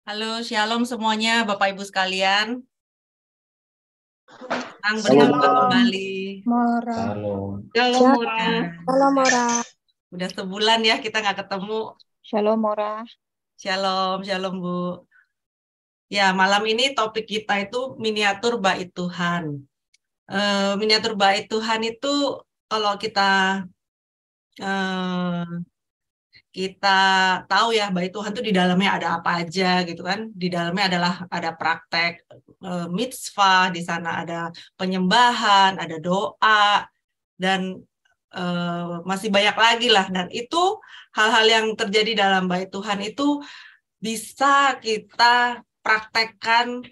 Halo, shalom semuanya, Bapak Ibu sekalian. Senang Halo berjumpa Mora. Shalom, kembali. Mora. Halo. Shalom, Mura. Shalom, Mora. Udah sebulan ya kita nggak ketemu. Shalom, Mora. Shalom, shalom Bu. Ya, malam ini topik kita itu miniatur bait Tuhan. Miniatur bait Tuhan itu kalau eh, kita tahu ya, bait Tuhan itu di dalamnya ada apa aja gitu kan. Di dalamnya adalah ada praktek mitzvah, di sana ada penyembahan, ada doa, dan masih banyak lagi lah. Dan itu hal-hal yang terjadi dalam bait Tuhan itu bisa kita praktekkan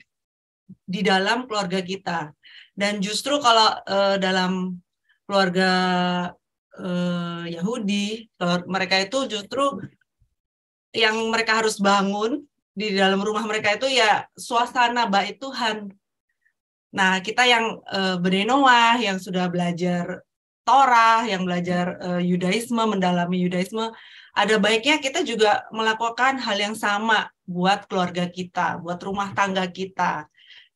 di dalam keluarga kita. Dan justru kalau dalam keluarga Yahudi, mereka itu justru yang mereka harus bangun di dalam rumah mereka itu ya suasana bait Tuhan. Nah, kita yang Bnei Noah, yang sudah belajar Torah, yang belajar Yudaisme, mendalami Yudaisme, ada baiknya kita juga melakukan hal yang sama buat keluarga kita, buat rumah tangga kita.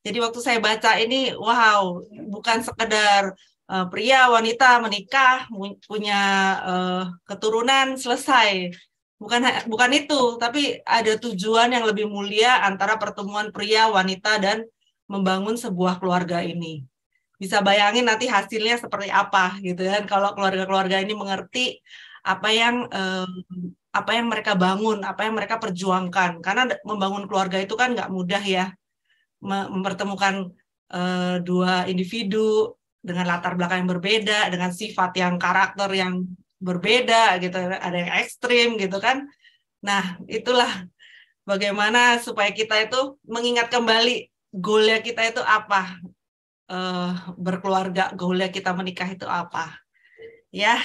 Jadi waktu saya baca ini, wow, bukan sekedar pria, wanita menikah, punya keturunan, selesai. Bukan itu, tapi ada tujuan yang lebih mulia antara pertemuan pria, wanita, dan membangun sebuah keluarga ini. Bisa bayangin nanti hasilnya seperti apa gitu kan, kalau keluarga-keluarga ini mengerti apa yang mereka bangun, apa yang mereka perjuangkan. Karena membangun keluarga itu kan nggak mudah ya, mempertemukan dua individu dengan latar belakang yang berbeda, dengan sifat yang karakter yang berbeda gitu, ada yang ekstrim gitu kan. Nah, itulah bagaimana supaya kita itu mengingat kembali goalnya kita itu apa, berkeluarga, goalnya kita menikah itu apa. Ya,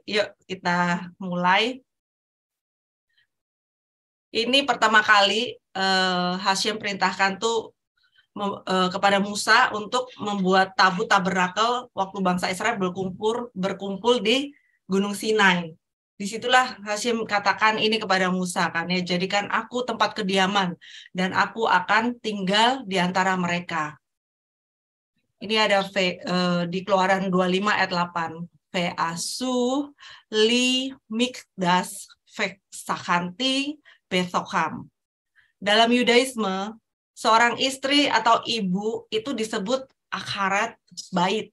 yuk kita mulai. Ini pertama kali Hasyim perintahkan tuh kepada Musa untuk membuat tabut tabernakel waktu bangsa Israel berkumpul di Gunung Sinai. Disitulah Hasyim katakan ini kepada Musa kan ya, jadikan aku tempat kediaman dan aku akan tinggal di antara mereka. Ini ada di Keluaran 25 ayat 8. Ve'asu li mikdas sakhanti besokham. Dalam Yudaisme, seorang istri atau ibu itu disebut akharat bait.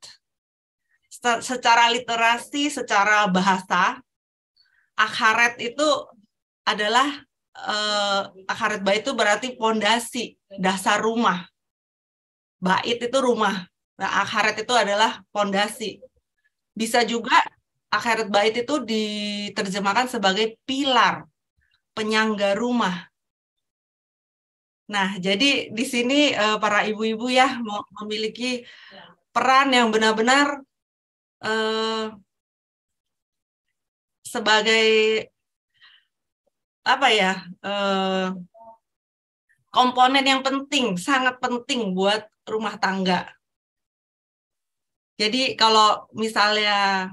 Secara literasi, secara bahasa, akharat itu adalah akharat bait itu berarti pondasi, dasar rumah. Bait itu rumah. Nah, akharat itu adalah pondasi. Bisa juga akharat bait itu diterjemahkan sebagai pilar, penyangga rumah. Nah, jadi di sini para ibu-ibu ya memiliki peran yang benar-benar sebagai apa ya, komponen yang penting, sangat penting buat rumah tangga. Jadi kalau misalnya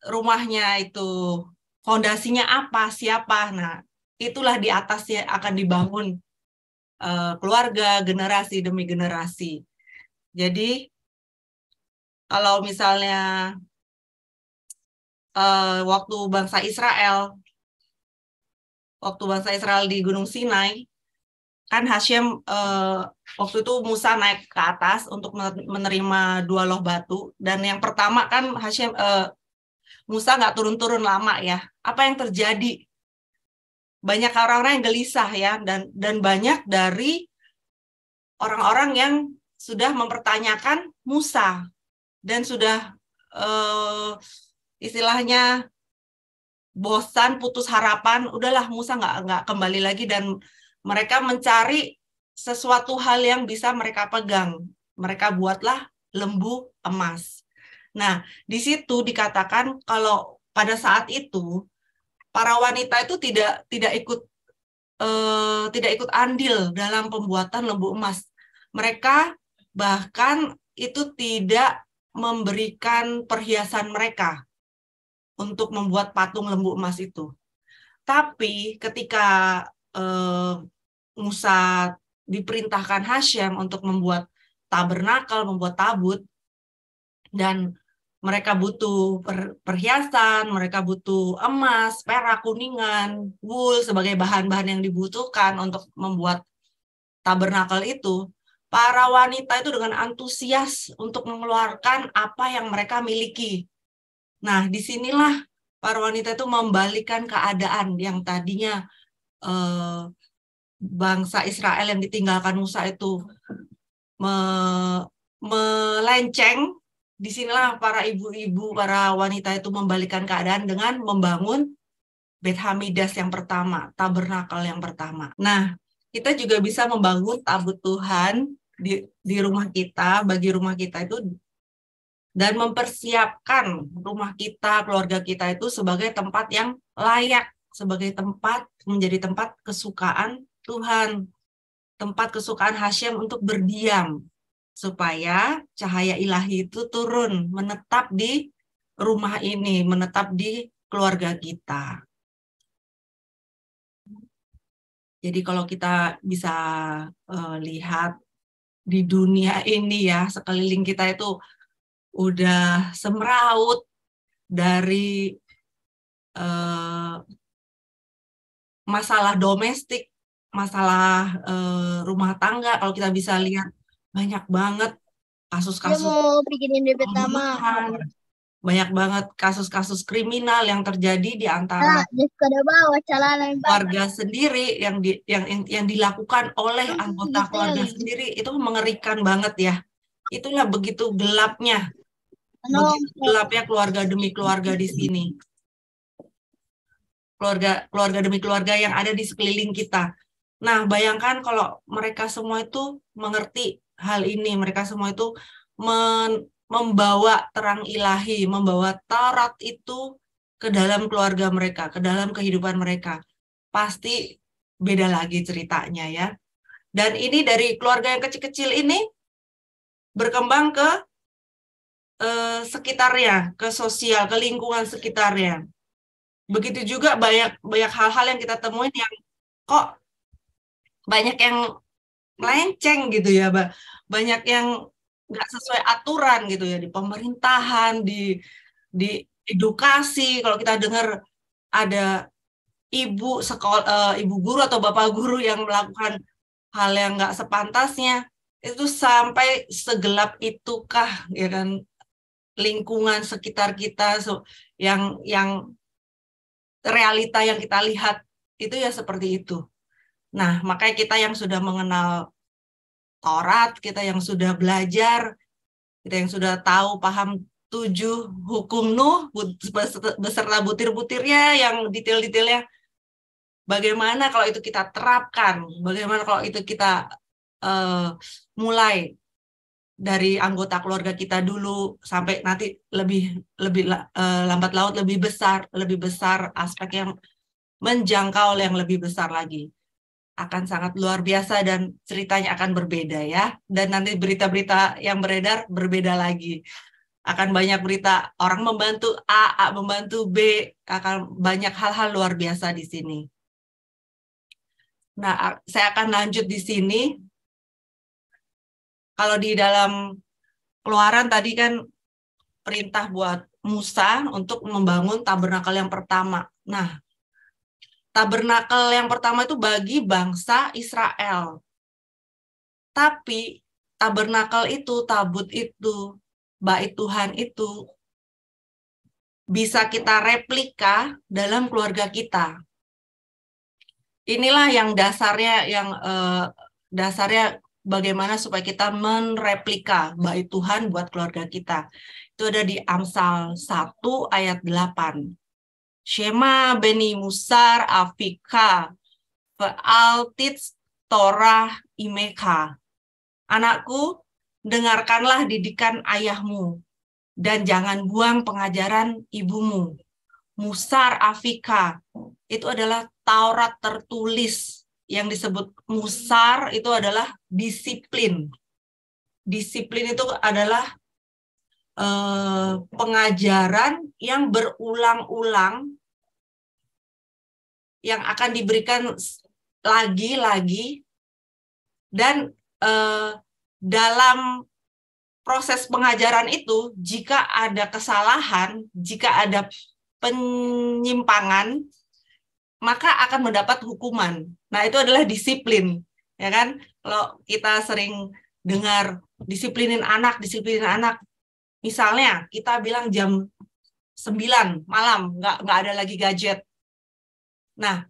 rumahnya itu fondasinya apa, siapa, nah itulah di atasnya akan dibangun keluarga, generasi demi generasi. Jadi kalau misalnya waktu bangsa Israel di Gunung Sinai, kan Hasyim waktu itu Musa naik ke atas untuk menerima dua loh batu, dan yang pertama kan Musa nggak turun-turun lama ya. Apa yang terjadi? Banyak orang-orang yang gelisah ya, dan banyak dari orang-orang yang sudah mempertanyakan Musa dan sudah istilahnya bosan, putus harapan, udahlah Musa nggak kembali lagi, dan mereka mencari sesuatu hal yang bisa mereka pegang. Mereka buatlah lembu emas. Nah, di situ dikatakan kalau pada saat itu para wanita itu tidak ikut andil dalam pembuatan lembu emas. Mereka bahkan itu tidak memberikan perhiasan mereka untuk membuat patung lembu emas itu. Tapi ketika Musa diperintahkan Hasyim untuk membuat tabernakel, membuat tabut, dan mereka butuh perhiasan, mereka butuh emas, perak, kuningan, wool sebagai bahan-bahan yang dibutuhkan untuk membuat tabernakel itu. Para wanita itu dengan antusias untuk mengeluarkan apa yang mereka miliki. Nah, disinilah para wanita itu membalikan keadaan yang tadinya bangsa Israel yang ditinggalkan Musa itu melenceng. Disinilah para ibu-ibu, para wanita itu membalikan keadaan dengan membangun Bet Hamidas yang pertama, tabernakel yang pertama. Nah, kita juga bisa membangun tabut Tuhan di rumah kita, bagi rumah kita itu, dan mempersiapkan rumah kita, keluarga kita itu sebagai tempat yang layak, sebagai tempat, menjadi tempat kesukaan Tuhan, tempat kesukaan Hasyim untuk berdiam, supaya cahaya ilahi itu turun, menetap di rumah ini, menetap di keluarga kita. Jadi kalau kita bisa lihat di dunia ini ya, sekeliling kita itu udah semraut dari masalah domestik, masalah rumah tangga. Kalau kita bisa lihat banyak banget kasus-kasus pembunuhan, banyak banget kasus-kasus kriminal yang terjadi di antara keluarga sendiri, yang dilakukan oleh anggota keluarga sendiri. Itu mengerikan banget ya. Itulah begitu gelapnya keluarga demi keluarga di sini. Keluarga demi keluarga yang ada di sekeliling kita. Nah, bayangkan kalau mereka semua itu mengerti hal ini, mereka semua itu membawa terang ilahi, membawa Taurat itu ke dalam keluarga mereka, ke dalam kehidupan mereka. Pasti beda lagi ceritanya ya. Dan ini dari keluarga yang kecil-kecil ini berkembang ke sekitarnya, ke sosial, ke lingkungan sekitarnya. Begitu juga banyak hal-hal yang kita temuin yang kok banyak yang melenceng gitu ya, banyak yang nggak sesuai aturan gitu ya, di pemerintahan, di edukasi. Kalau kita dengar ada ibu guru atau bapak guru yang melakukan hal yang nggak sepantasnya, itu sampai segelap itukah ya kan lingkungan sekitar kita, yang realita yang kita lihat itu ya seperti itu. Nah, makanya kita yang sudah mengenal Taurat, kita yang sudah belajar, kita yang sudah tahu paham 7 hukum Nuh beserta butir-butirnya yang detail-detailnya, bagaimana kalau itu kita terapkan, bagaimana kalau itu kita mulai dari anggota keluarga kita dulu sampai nanti lebih lambat laut lebih besar aspek yang menjangkau yang lebih besar lagi, akan sangat luar biasa dan ceritanya akan berbeda ya. Dan nanti berita-berita yang beredar berbeda lagi. Akan banyak berita orang membantu A membantu B, akan banyak hal-hal luar biasa di sini. Nah, saya akan lanjut di sini. Kalau di dalam Keluaran tadi kan perintah buat Musa untuk membangun tabernakel yang pertama. Nah, tabernakel yang pertama itu bagi bangsa Israel. Tapi tabernakel itu, tabut itu, bait Tuhan itu bisa kita replika dalam keluarga kita. Inilah yang dasarnya bagaimana supaya kita mereplika bait Tuhan buat keluarga kita. Itu ada di Amsal 1 ayat 8. Shema beni musar afika ve'altits Torah imeka. Anakku, dengarkanlah didikan ayahmu dan jangan buang pengajaran ibumu. Musar afika itu adalah Taurat tertulis. Yang disebut musar itu adalah disiplin. Disiplin itu adalah pengajaran yang berulang-ulang yang akan diberikan lagi, dan dalam proses pengajaran itu, jika ada kesalahan, jika ada penyimpangan, maka akan mendapat hukuman. Nah, itu adalah disiplin, ya kan? Kalau kita sering dengar disiplinin anak. Misalnya kita bilang jam 9 malam, nggak ada lagi gadget. Nah,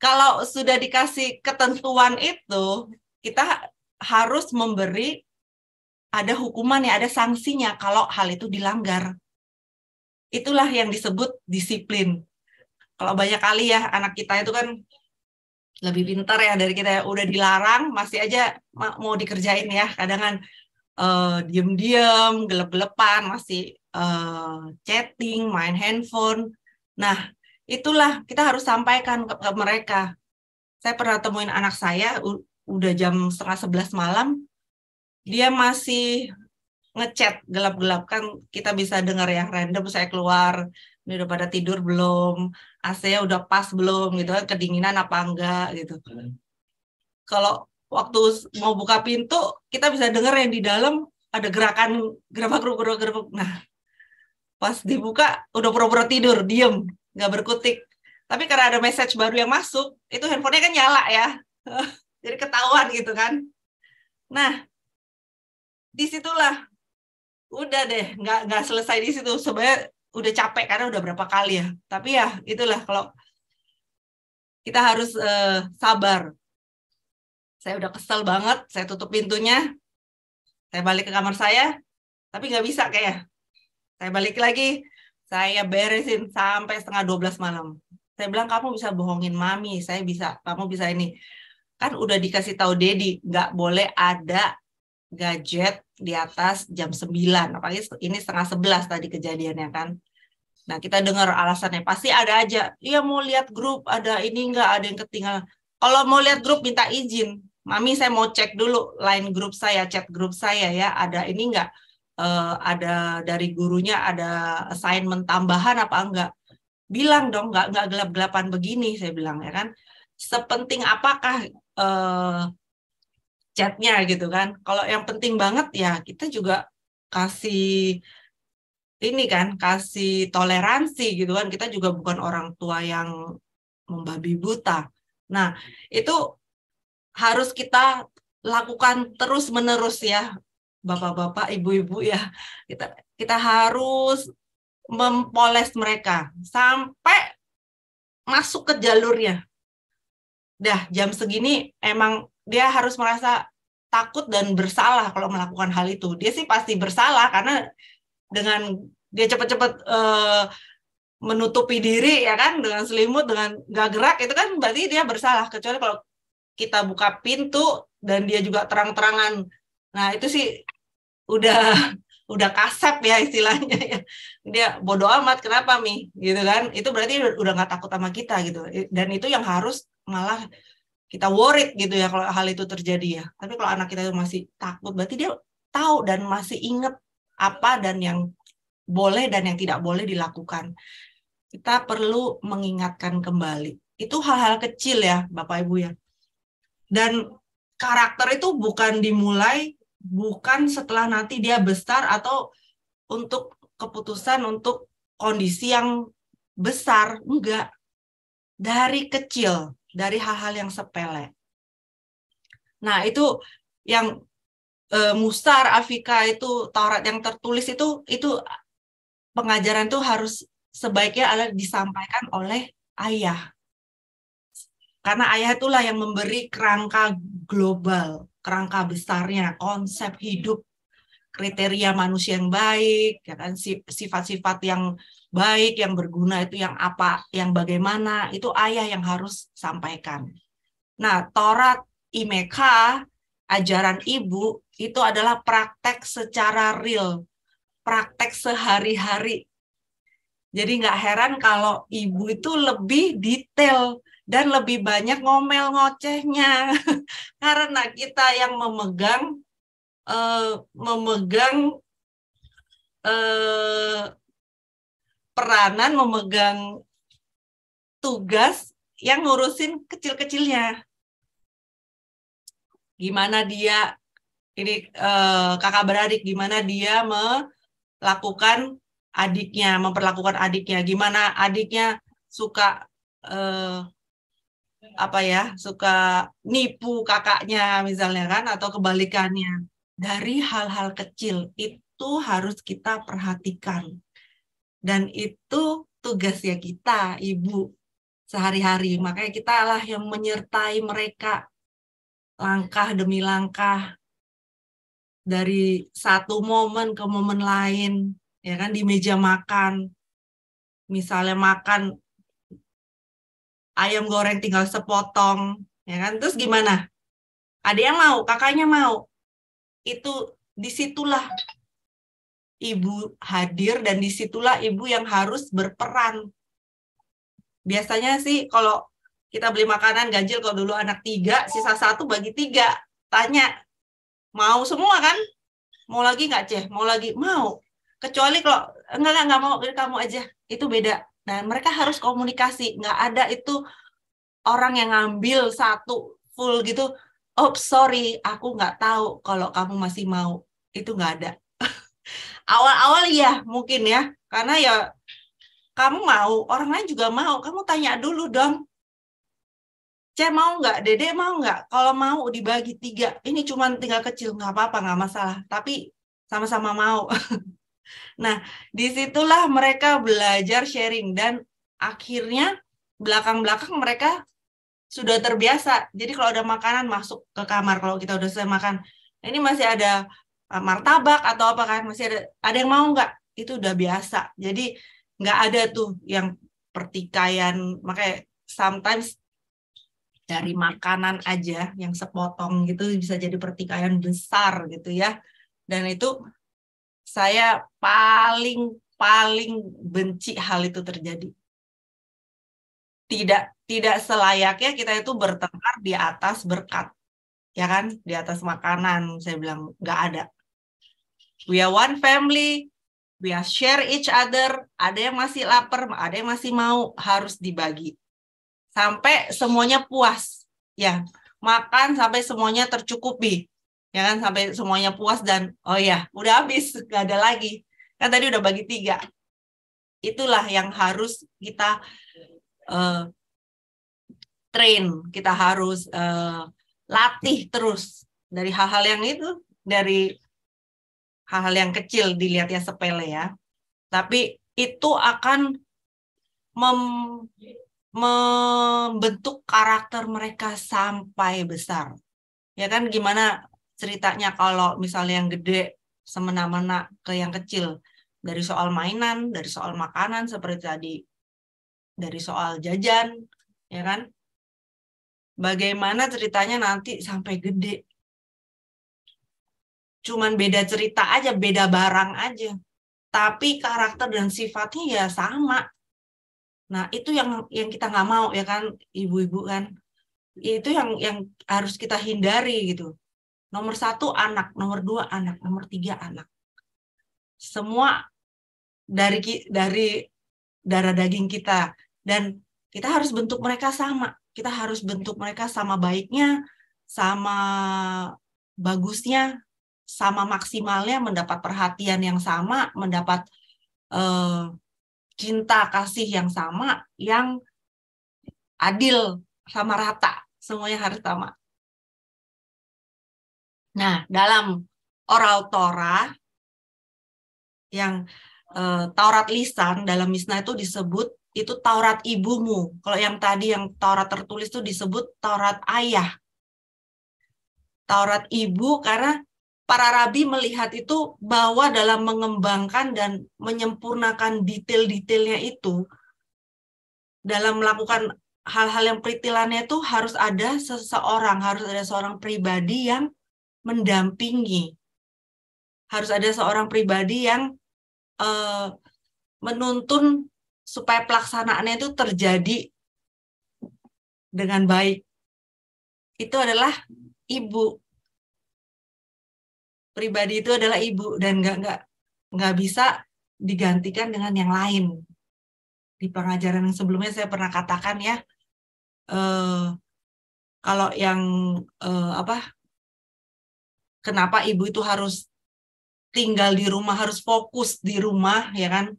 kalau sudah dikasih ketentuan itu, kita harus memberi ada hukumannya, ada sanksinya kalau hal itu dilanggar. Itulah yang disebut disiplin. Kalau banyak kali ya anak kita itu kan lebih pintar ya dari kita ya, udah dilarang masih aja mau dikerjain ya. Kadang kan diem-diem, gelap-gelapan, masih chatting, main handphone. Nah, itulah kita harus sampaikan ke mereka. Saya pernah temuin anak saya, udah jam 10:30 malam, dia masih ngechat gelap-gelap. Kan kita bisa dengar ya, random saya keluar, ini udah pada tidur belum, AC-nya udah pas belum, gitu kan, kedinginan apa enggak, gitu. Kalau waktu mau buka pintu, kita bisa dengar yang di dalam ada gerakan gerabak-gerabak. Nah, pas dibuka udah pura-pura tidur, diem, nggak berkutik. Tapi karena ada message baru yang masuk, itu handphonenya kan nyala ya. Jadi ketahuan gitu kan. Nah, disitulah udah deh, nggak selesai di situ. Sebenarnya udah capek karena udah berapa kali ya. Tapi ya itulah, kalau kita harus sabar. Saya udah kesel banget, saya tutup pintunya, saya balik ke kamar saya, tapi nggak bisa kayak. Saya balik lagi, saya beresin sampai 11:30 malam. Saya bilang, kamu bisa bohongin mami, saya bisa, kamu bisa ini. Kan udah dikasih tahu Dedi, nggak boleh ada gadget di atas jam 9. Apalagi ini 10:30 tadi kejadiannya kan. Nah, kita dengar alasannya, pasti ada aja. Iya, mau lihat grup, ada ini nggak, ada yang ketinggalan. Kalau mau lihat grup, minta izin. Mami, saya mau cek dulu line grup saya, chat grup saya ya, ada ini nggak? Ada dari gurunya, ada assignment tambahan apa enggak? Bilang dong, nggak gelap-gelapan begini, saya bilang ya kan. Sepenting apakah chatnya gitu kan? Kalau yang penting banget ya kita juga kasih ini kan, kasih toleransi gitu kan. Kita juga bukan orang tua yang membabi buta. Nah, itu harus kita lakukan terus-menerus ya, bapak-bapak, ibu-ibu ya. Kita harus mempoles mereka sampai masuk ke jalurnya. Dah jam segini emang dia harus merasa takut dan bersalah kalau melakukan hal itu. Dia sih pasti bersalah karena dengan dia cepat-cepat menutupi diri ya kan, dengan selimut, dengan nggak gerak, itu kan berarti dia bersalah. Kecuali kalau kita buka pintu dan dia juga terang-terangan. Nah, itu sih udah kasep ya istilahnya ya. Dia bodoh amat, kenapa Mi? Gitu kan. Itu berarti udah nggak takut sama kita gitu. Dan itu yang harus malah kita worried gitu ya kalau hal itu terjadi ya. Tapi kalau anak kita masih takut, berarti dia tahu dan masih ingat apa dan yang boleh dan yang tidak boleh dilakukan. Kita perlu mengingatkan kembali. Itu hal-hal kecil ya, Bapak Ibu ya. Dan karakter itu bukan dimulai, bukan setelah nanti dia besar atau untuk keputusan untuk kondisi yang besar. Enggak. Dari kecil, dari hal-hal yang sepele. Nah, itu yang Musar, Afika, itu Taurat yang tertulis itu pengajaran itu harus sebaiknya adalah disampaikan oleh ayah. Karena ayah itulah yang memberi kerangka global, kerangka besarnya, konsep hidup, kriteria manusia yang baik, ya kan, sifat-sifat yang baik, yang berguna itu yang apa, yang bagaimana, itu ayah yang harus sampaikan. Nah, Taurat IMEKA, ajaran ibu, itu adalah praktek secara real, praktek sehari-hari. Jadi nggak heran kalau ibu itu lebih detail dan lebih banyak ngomel ngocehnya. Karena kita yang memegang peranan, memegang tugas yang ngurusin kecil-kecilnya. Gimana dia, ini kakak beradik, gimana dia melakukan memperlakukan adiknya. Gimana adiknya suka suka nipu kakaknya misalnya kan, atau kebalikannya. Dari hal-hal kecil itu harus kita perhatikan. Dan itu tugasnya kita, ibu, sehari-hari. Makanya kita lah yang menyertai mereka langkah demi langkah dari satu momen ke momen lain, ya kan, di meja makan. Misalnya makan ayam goreng tinggal sepotong, ya kan? Terus gimana? Ada yang mau, kakaknya mau. Itu disitulah ibu hadir dan disitulah ibu yang harus berperan. Biasanya sih kalau kita beli makanan ganjil, kalau dulu anak 3, sisa 1 bagi 3. Tanya, mau semua kan? Mau lagi nggak, Ceh? Mau lagi? Mau. Kecuali kalau enggak mau, kamu aja. Itu beda. Nah, mereka harus komunikasi. Nggak ada itu orang yang ngambil satu full gitu. Oh, sorry, aku nggak tahu kalau kamu masih mau. Itu nggak ada. Awal-awal ya mungkin ya. Karena ya kamu mau, orang lain juga mau. Kamu tanya dulu dong. Ceh mau nggak? Dede mau nggak? Kalau mau dibagi 3. Ini cuma tinggal kecil, nggak apa-apa, nggak masalah. Tapi sama-sama mau. Nah, disitulah mereka belajar sharing. Dan akhirnya belakang-belakang mereka sudah terbiasa. Jadi kalau ada makanan masuk ke kamar, kalau kita udah selesai makan, ini masih ada martabak atau apa kan, masih ada yang mau nggak? Itu udah biasa. Jadi nggak ada tuh yang pertikaian. Makanya sometimes dari makanan aja yang sepotong gitu bisa jadi pertikaian besar gitu ya. Dan itu saya paling benci hal itu terjadi. Tidak selayaknya kita itu bertengkar di atas berkat, ya kan, di atas makanan. Saya bilang nggak ada. We are one family, we are share each other. Ada yang masih lapar, ada yang masih mau, harus dibagi sampai semuanya puas, ya, makan sampai semuanya tercukupi, ya kan, sampai semuanya puas dan oh ya udah habis, nggak ada lagi, kan tadi udah bagi 3. Itulah yang harus kita train, kita harus latih terus dari hal-hal yang itu, dari hal-hal yang kecil dilihatnya sepele ya, tapi itu akan membentuk karakter mereka sampai besar. Ya kan, gimana ceritanya kalau misalnya yang gede semena-mena ke yang kecil, dari soal mainan, dari soal makanan seperti tadi, dari soal jajan, ya kan? Bagaimana ceritanya nanti sampai gede? Cuman beda cerita aja, beda barang aja. Tapi karakter dan sifatnya ya sama. Nah, itu yang kita nggak mau, ya kan, ibu-ibu kan. Itu yang harus kita hindari gitu. Nomor 1 anak, nomor 2 anak, nomor 3 anak. Semua dari darah daging kita, dan kita harus bentuk mereka sama. Kita harus bentuk mereka sama baiknya, sama bagusnya, sama maksimalnya, mendapat perhatian yang sama, mendapat cinta kasih yang sama, yang adil, sama rata. Semuanya harus sama. Nah, dalam oral Torah, yang Taurat lisan dalam Mishnah itu disebut itu Taurat ibumu. Kalau yang tadi yang Taurat tertulis itu disebut Taurat ayah. Taurat ibu, karena para rabi melihat itu bahwa dalam mengembangkan dan menyempurnakan detail-detailnya itu, dalam melakukan hal-hal yang peritilannya itu harus ada seseorang, harus ada seorang pribadi yang mendampingi. Harus ada seorang pribadi yang menuntun supaya pelaksanaannya itu terjadi dengan baik. Itu adalah ibu. Pribadi itu adalah ibu, dan nggak bisa digantikan dengan yang lain. Di pengajaran yang sebelumnya saya pernah katakan ya, kalau yang kenapa ibu itu harus tinggal di rumah, harus fokus di rumah, ya kan?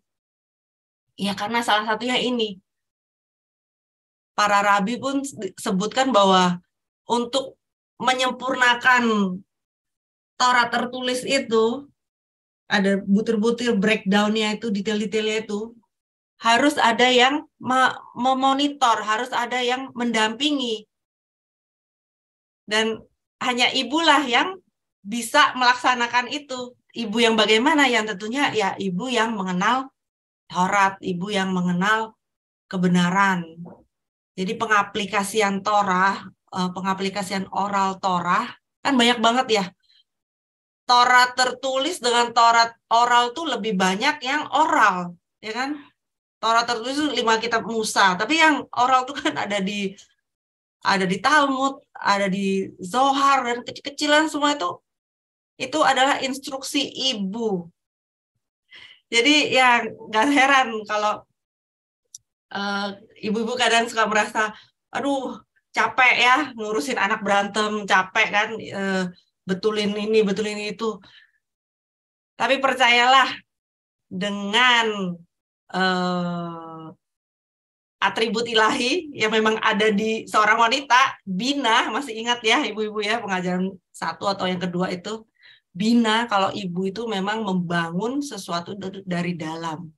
Ya karena salah satunya ini, para rabi pun sebutkan bahwa untuk menyempurnakan Taurat tertulis itu, ada butir-butir breakdown-nya itu, detail-detailnya itu, harus ada yang memonitor, harus ada yang mendampingi. Dan hanya ibulah yang bisa melaksanakan itu. Ibu yang bagaimana? Yang tentunya ya ibu yang mengenal Taurat, ibu yang mengenal kebenaran. Jadi pengaplikasian Torah, pengaplikasian oral Torah, kan banyak banget ya. Taurat tertulis dengan Taurat oral tuh lebih banyak yang oral, ya kan? Taurat tertulis itu 5 kitab Musa, tapi yang oral tuh kan ada di Talmud, ada di Zohar, dan kecil-kecilan semua itu adalah instruksi ibu. Jadi ya nggak heran kalau ibu-ibu kadang suka merasa, aduh capek ya ngurusin anak berantem, capek kan betulin ini, betulin itu. Tapi percayalah, dengan atribut ilahi yang memang ada di seorang wanita, bina, masih ingat ya ibu-ibu ya, pengajaran 1 atau yang kedua itu, bina, kalau ibu itu memang membangun sesuatu dari dalam.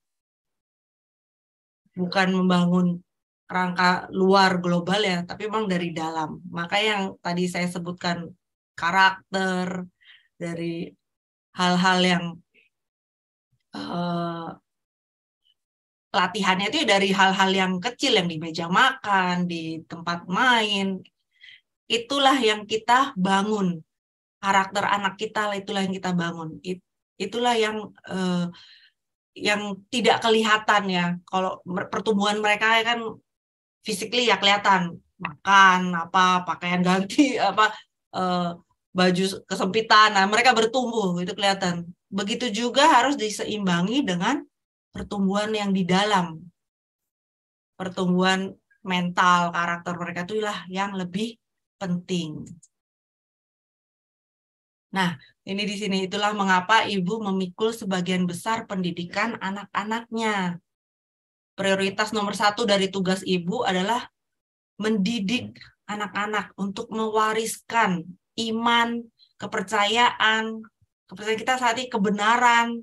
Bukan membangun rangka luar global ya, tapi memang dari dalam. Maka yang tadi saya sebutkan, karakter, dari hal-hal yang latihannya itu dari hal-hal yang kecil, yang di meja makan, di tempat main. Itulah yang kita bangun. Karakter anak kita, itulah yang kita bangun. Itulah yang tidak kelihatan ya. Kalau pertumbuhan mereka kan physically ya kelihatan, makan apa, pakaian ganti apa, baju kesempitan, nah mereka bertumbuh itu kelihatan. Begitu juga harus diseimbangi dengan pertumbuhan yang di dalam, pertumbuhan mental, karakter mereka itulah yang lebih penting. Nah, ini di sini itulah mengapa ibu memikul sebagian besar pendidikan anak-anaknya. Prioritas nomor 1 dari tugas ibu adalah mendidik anak-anak untuk mewariskan iman, kepercayaan kita saat ini, kebenaran,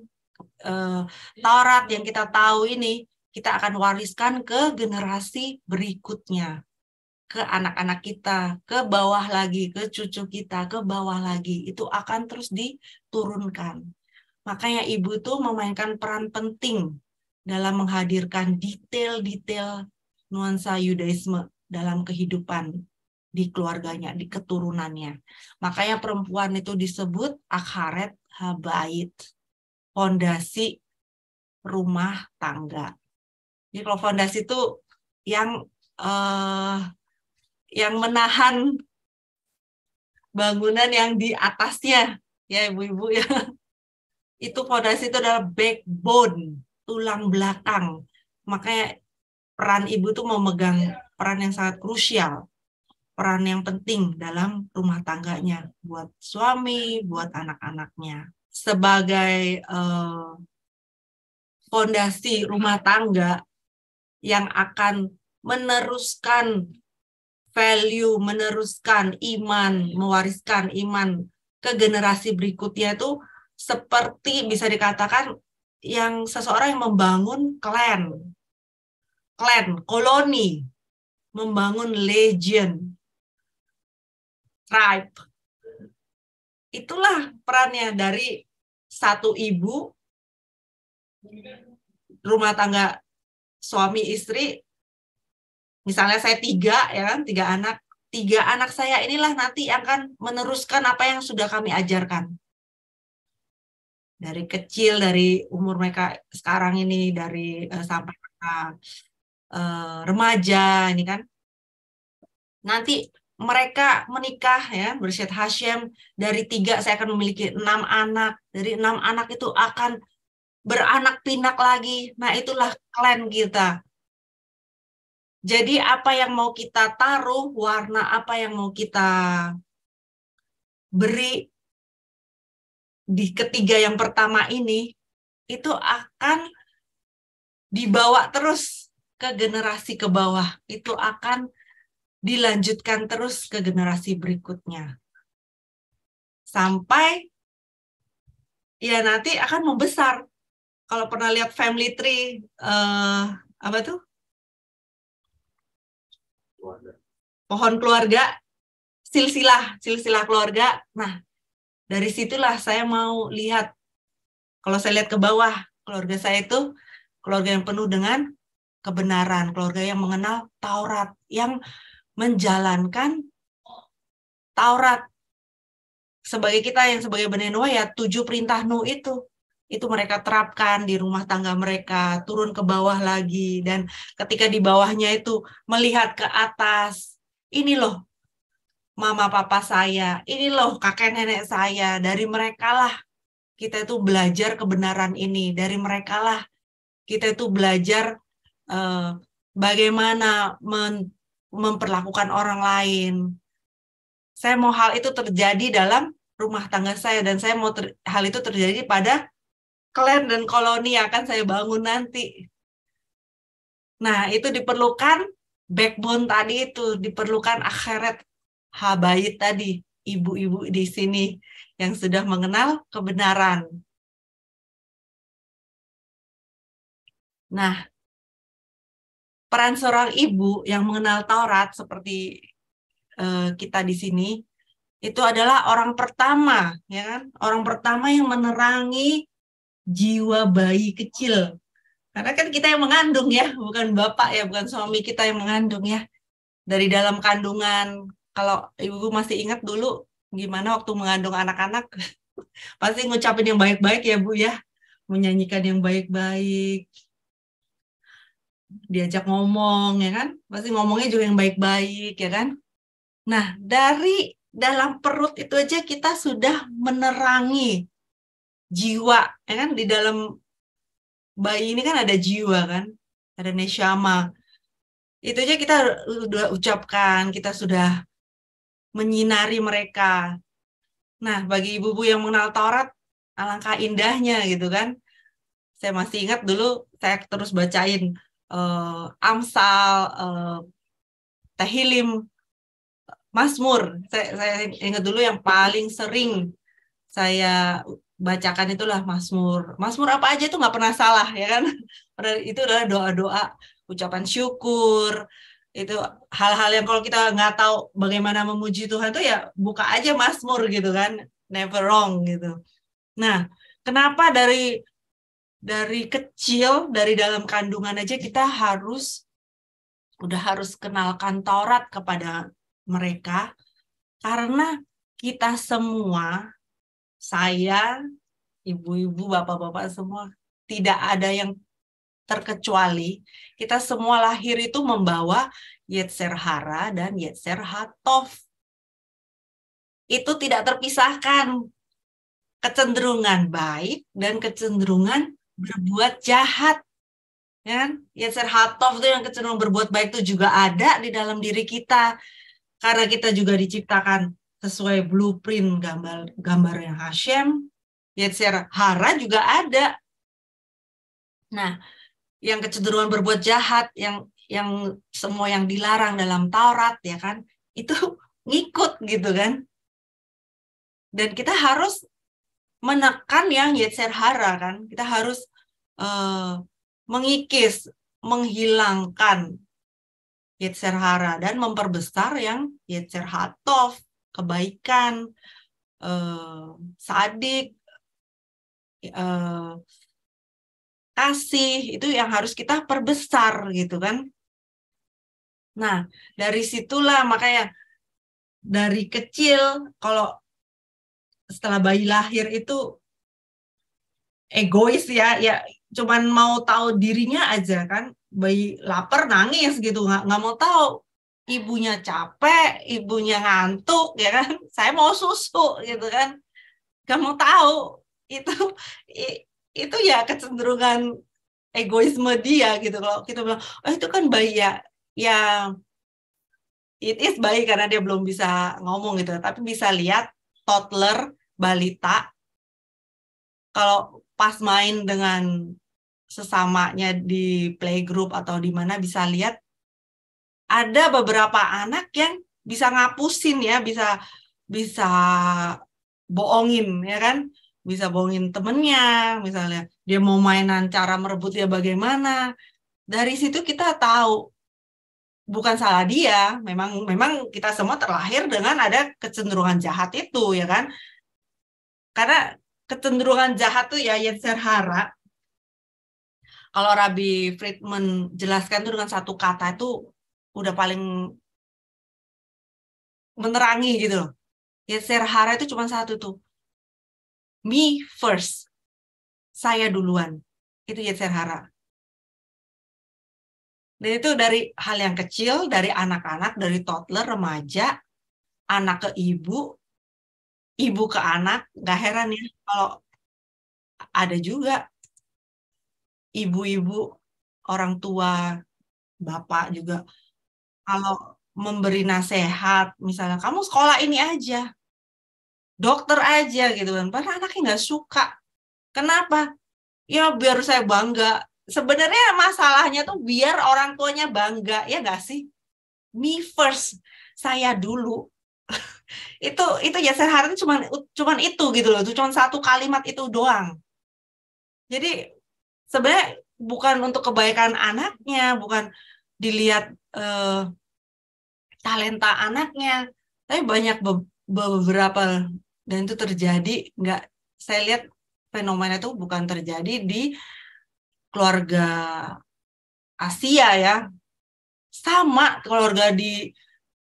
Taurat yang kita tahu ini, kita akan wariskan ke generasi berikutnya, ke anak-anak kita, ke bawah lagi, ke cucu kita, ke bawah lagi. Itu akan terus diturunkan. Makanya ibu itu memainkan peran penting dalam menghadirkan detail-detail nuansa Yudaisme dalam kehidupan di keluarganya, di keturunannya. Makanya perempuan itu disebut akharet habait, fondasi rumah tangga. Jadi kalau fondasi itu yang menahan bangunan yang di atasnya, ya ibu-ibu ya. Itu fondasi itu adalah backbone, tulang belakang. Makanya peran ibu itu memegang peran yang sangat krusial, peran yang penting dalam rumah tangganya, buat suami, buat anak-anaknya. Sebagai fondasi rumah tangga yang akan meneruskan value, meneruskan iman, mewariskan iman ke generasi berikutnya, itu seperti bisa dikatakan yang seseorang yang membangun klan, koloni, membangun legion, tribe. Itulah perannya dari satu ibu, rumah tangga suami istri. Misalnya saya 3, ya kan, 3 anak. 3 anak saya inilah nanti akan meneruskan apa yang sudah kami ajarkan. Dari kecil, dari umur mereka sekarang ini, dari sampai remaja ini kan. Nanti mereka menikah ya, Bersyet Hashem, dari 3 saya akan memiliki 6 anak. Dari 6 anak itu akan beranak pinak lagi. Nah, itulah klan kita. Jadi apa yang mau kita taruh, warna apa yang mau kita beri di ketiga yang pertama ini, itu akan dibawa terus ke generasi ke bawah. Itu akan dilanjutkan terus ke generasi berikutnya. Sampai ya nanti akan membesar. Kalau pernah lihat family tree, apa tuh? Pohon keluarga, silsilah keluarga. Nah, dari situlah saya mau lihat. Kalau saya lihat ke bawah, keluarga saya itu keluarga yang penuh dengan kebenaran, keluarga yang mengenal Taurat, yang menjalankan Taurat. Sebagai kita yang sebagai Bani Noah ya 7 perintah Nuh itu mereka terapkan di rumah tangga mereka, turun ke bawah lagi, dan ketika di bawahnya itu melihat ke atas, ini loh mama papa saya, ini loh kakek nenek saya, dari mereka lah kita itu belajar kebenaran ini, dari mereka lah kita itu belajar bagaimana memperlakukan orang lain. Saya mau hal itu terjadi dalam rumah tangga saya, dan saya mau hal itu terjadi pada klan dan koloni yang akan saya bangun nanti. Nah, itu diperlukan backbone tadi, itu diperlukan akhirat habaib tadi, ibu-ibu di sini yang sudah mengenal kebenaran. Nah, peran seorang ibu yang mengenal Taurat seperti kita di sini itu adalah orang pertama, ya kan? Orang pertama yang menerangi jiwa bayi kecil. Karena kan kita yang mengandung ya, bukan bapak ya, bukan suami kita yang mengandung ya. Dari dalam kandungan, kalau ibu masih ingat dulu gimana waktu mengandung anak-anak, pasti ngucapin yang baik-baik ya Bu ya, menyanyikan yang baik-baik, diajak ngomong ya kan, pasti ngomongnya juga yang baik-baik ya kan. Nah, dari dalam perut itu aja kita sudah menerangi jiwa, ya kan? Di dalam bayi ini kan ada jiwa kan, ada neshama. Itu aja kita sudah ucapkan, kita sudah menyinari mereka. Nah, bagi ibu-ibu yang mengenal Taurat, alangkah indahnya gitu kan. Saya masih ingat dulu saya terus bacain Amsal, Tehillim, Mazmur. Saya ingat dulu yang paling sering saya bacakan itulah Mazmur. Mazmur apa aja itu nggak pernah salah ya kan. Itu adalah doa-doa, ucapan syukur. Itu hal-hal yang kalau kita nggak tahu bagaimana memuji Tuhan itu ya buka aja Mazmur gitu kan. Never wrong gitu. Nah, kenapa dari kecil, dari dalam kandungan aja kita udah harus kenalkan Taurat kepada mereka, karena kita semua, saya, ibu-ibu, bapak-bapak semua, tidak ada yang terkecuali, kita semua lahir itu membawa Yetzer Hara dan Yetzer Hatov. Itu tidak terpisahkan, kecenderungan baik dan kecenderungan berbuat jahat. Ya, Yetzer Hatov itu yang kecenderungan berbuat baik itu juga ada di dalam diri kita. Karena kita juga diciptakan sesuai blueprint gambar yang Hashem, Yetzer Hara juga ada. Nah, yang kecenderungan berbuat jahat, yang semua yang dilarang dalam Taurat ya kan, itu ngikut gitu kan. Dan kita harus menekan yang Yetzer Hara kan. Kita harus mengikis, menghilangkan Yetzer Hara dan memperbesar yang Yetzer Hatov, kebaikan, sadik, kasih, itu yang harus kita perbesar gitu kan. Nah, dari situlah makanya dari kecil, kalau setelah bayi lahir itu egois ya cuman mau tahu dirinya aja kan. Bayi lapar nangis gitu, nggak mau tahu ibunya capek, ibunya ngantuk ya kan, saya mau susu gitu kan, nggak mau tahu itu itu ya kecenderungan egoisme dia gitu. Kalau kita bilang oh itu kan bayi ya ya it is bayi karena dia belum bisa ngomong gitu, tapi bisa lihat toddler, balita, kalau pas main dengan sesamanya di playgroup atau di mana bisa lihat ada beberapa anak yang bisa ngapusin ya, bisa bohongin ya kan, bisa bohongin temennya, misalnya dia mau mainan cara merebut dia bagaimana. Dari situ kita tahu bukan salah dia, memang kita semua terlahir dengan ada kecenderungan jahat itu ya kan, karena kecenderungan jahat tuh ya Yetzer hara. Kalau Rabbi Friedman jelaskan itu dengan satu kata itu udah paling menerangi gitu loh. Yetzer hara itu cuma satu tuh. Me first. Saya duluan. Itu Yetzer hara. Dan itu dari hal yang kecil, dari anak-anak, dari toddler, remaja, anak ke ibu ke anak. Gak heran ya kalau ada juga ibu-ibu, orang tua, bapak juga. Kalau memberi nasihat, misalnya kamu sekolah ini aja, dokter aja gitu kan. Padahal anaknya nggak suka. Kenapa? Ya biar saya bangga. Sebenarnya masalahnya tuh biar orang tuanya bangga, ya nggak sih? Me first, saya dulu. Itu ya sehari cuman itu gitu loh. Itu cuma satu kalimat itu doang. Jadi sebenarnya bukan untuk kebaikan anaknya, bukan dilihat talenta anaknya, tapi banyak beberapa dan itu terjadi nggak, saya lihat fenomena itu bukan terjadi di keluarga Asia ya, sama keluarga di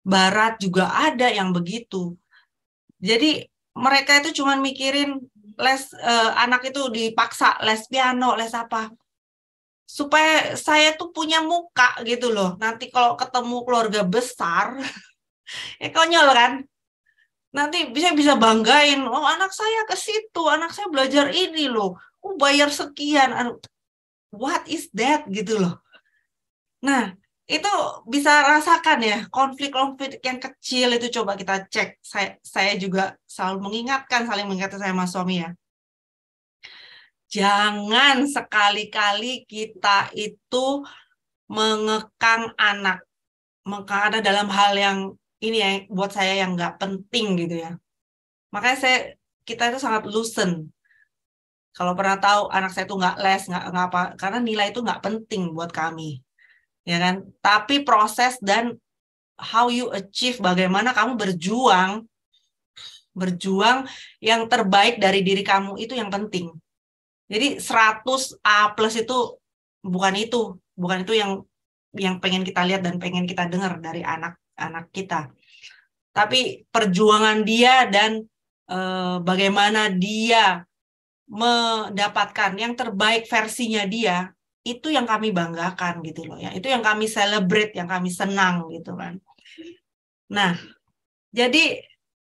Barat juga ada yang begitu. Jadi mereka itu cuma mikirin anak itu dipaksa les piano, les apa, supaya saya tuh punya muka gitu loh. Nanti kalau ketemu keluarga besar, konyol kan? Nanti bisa banggain, oh anak saya ke situ, anak saya belajar ini loh, bayar sekian, what is that gitu loh. Nah, itu bisa rasakan ya, konflik-konflik yang kecil itu coba kita cek. Saya juga selalu saling mengingatkan saya sama suami ya. Jangan sekali-kali kita itu mengekang anak dalam hal yang ini ya, buat saya yang nggak penting gitu ya. Makanya kita itu sangat loosen. Kalau pernah tahu anak saya itu nggak les, nggak apa, karena nilai itu nggak penting buat kami, ya kan? Tapi proses dan how you achieve, bagaimana kamu berjuang yang terbaik dari diri kamu itu yang penting. Jadi 100 A+ itu bukan itu yang pengen kita lihat dan pengen kita dengar dari anak-anak kita. Tapi perjuangan dia dan bagaimana dia mendapatkan yang terbaik versinya dia, itu yang kami banggakan gitu loh ya. Itu yang kami celebrate, yang kami senang gitu kan. Nah, jadi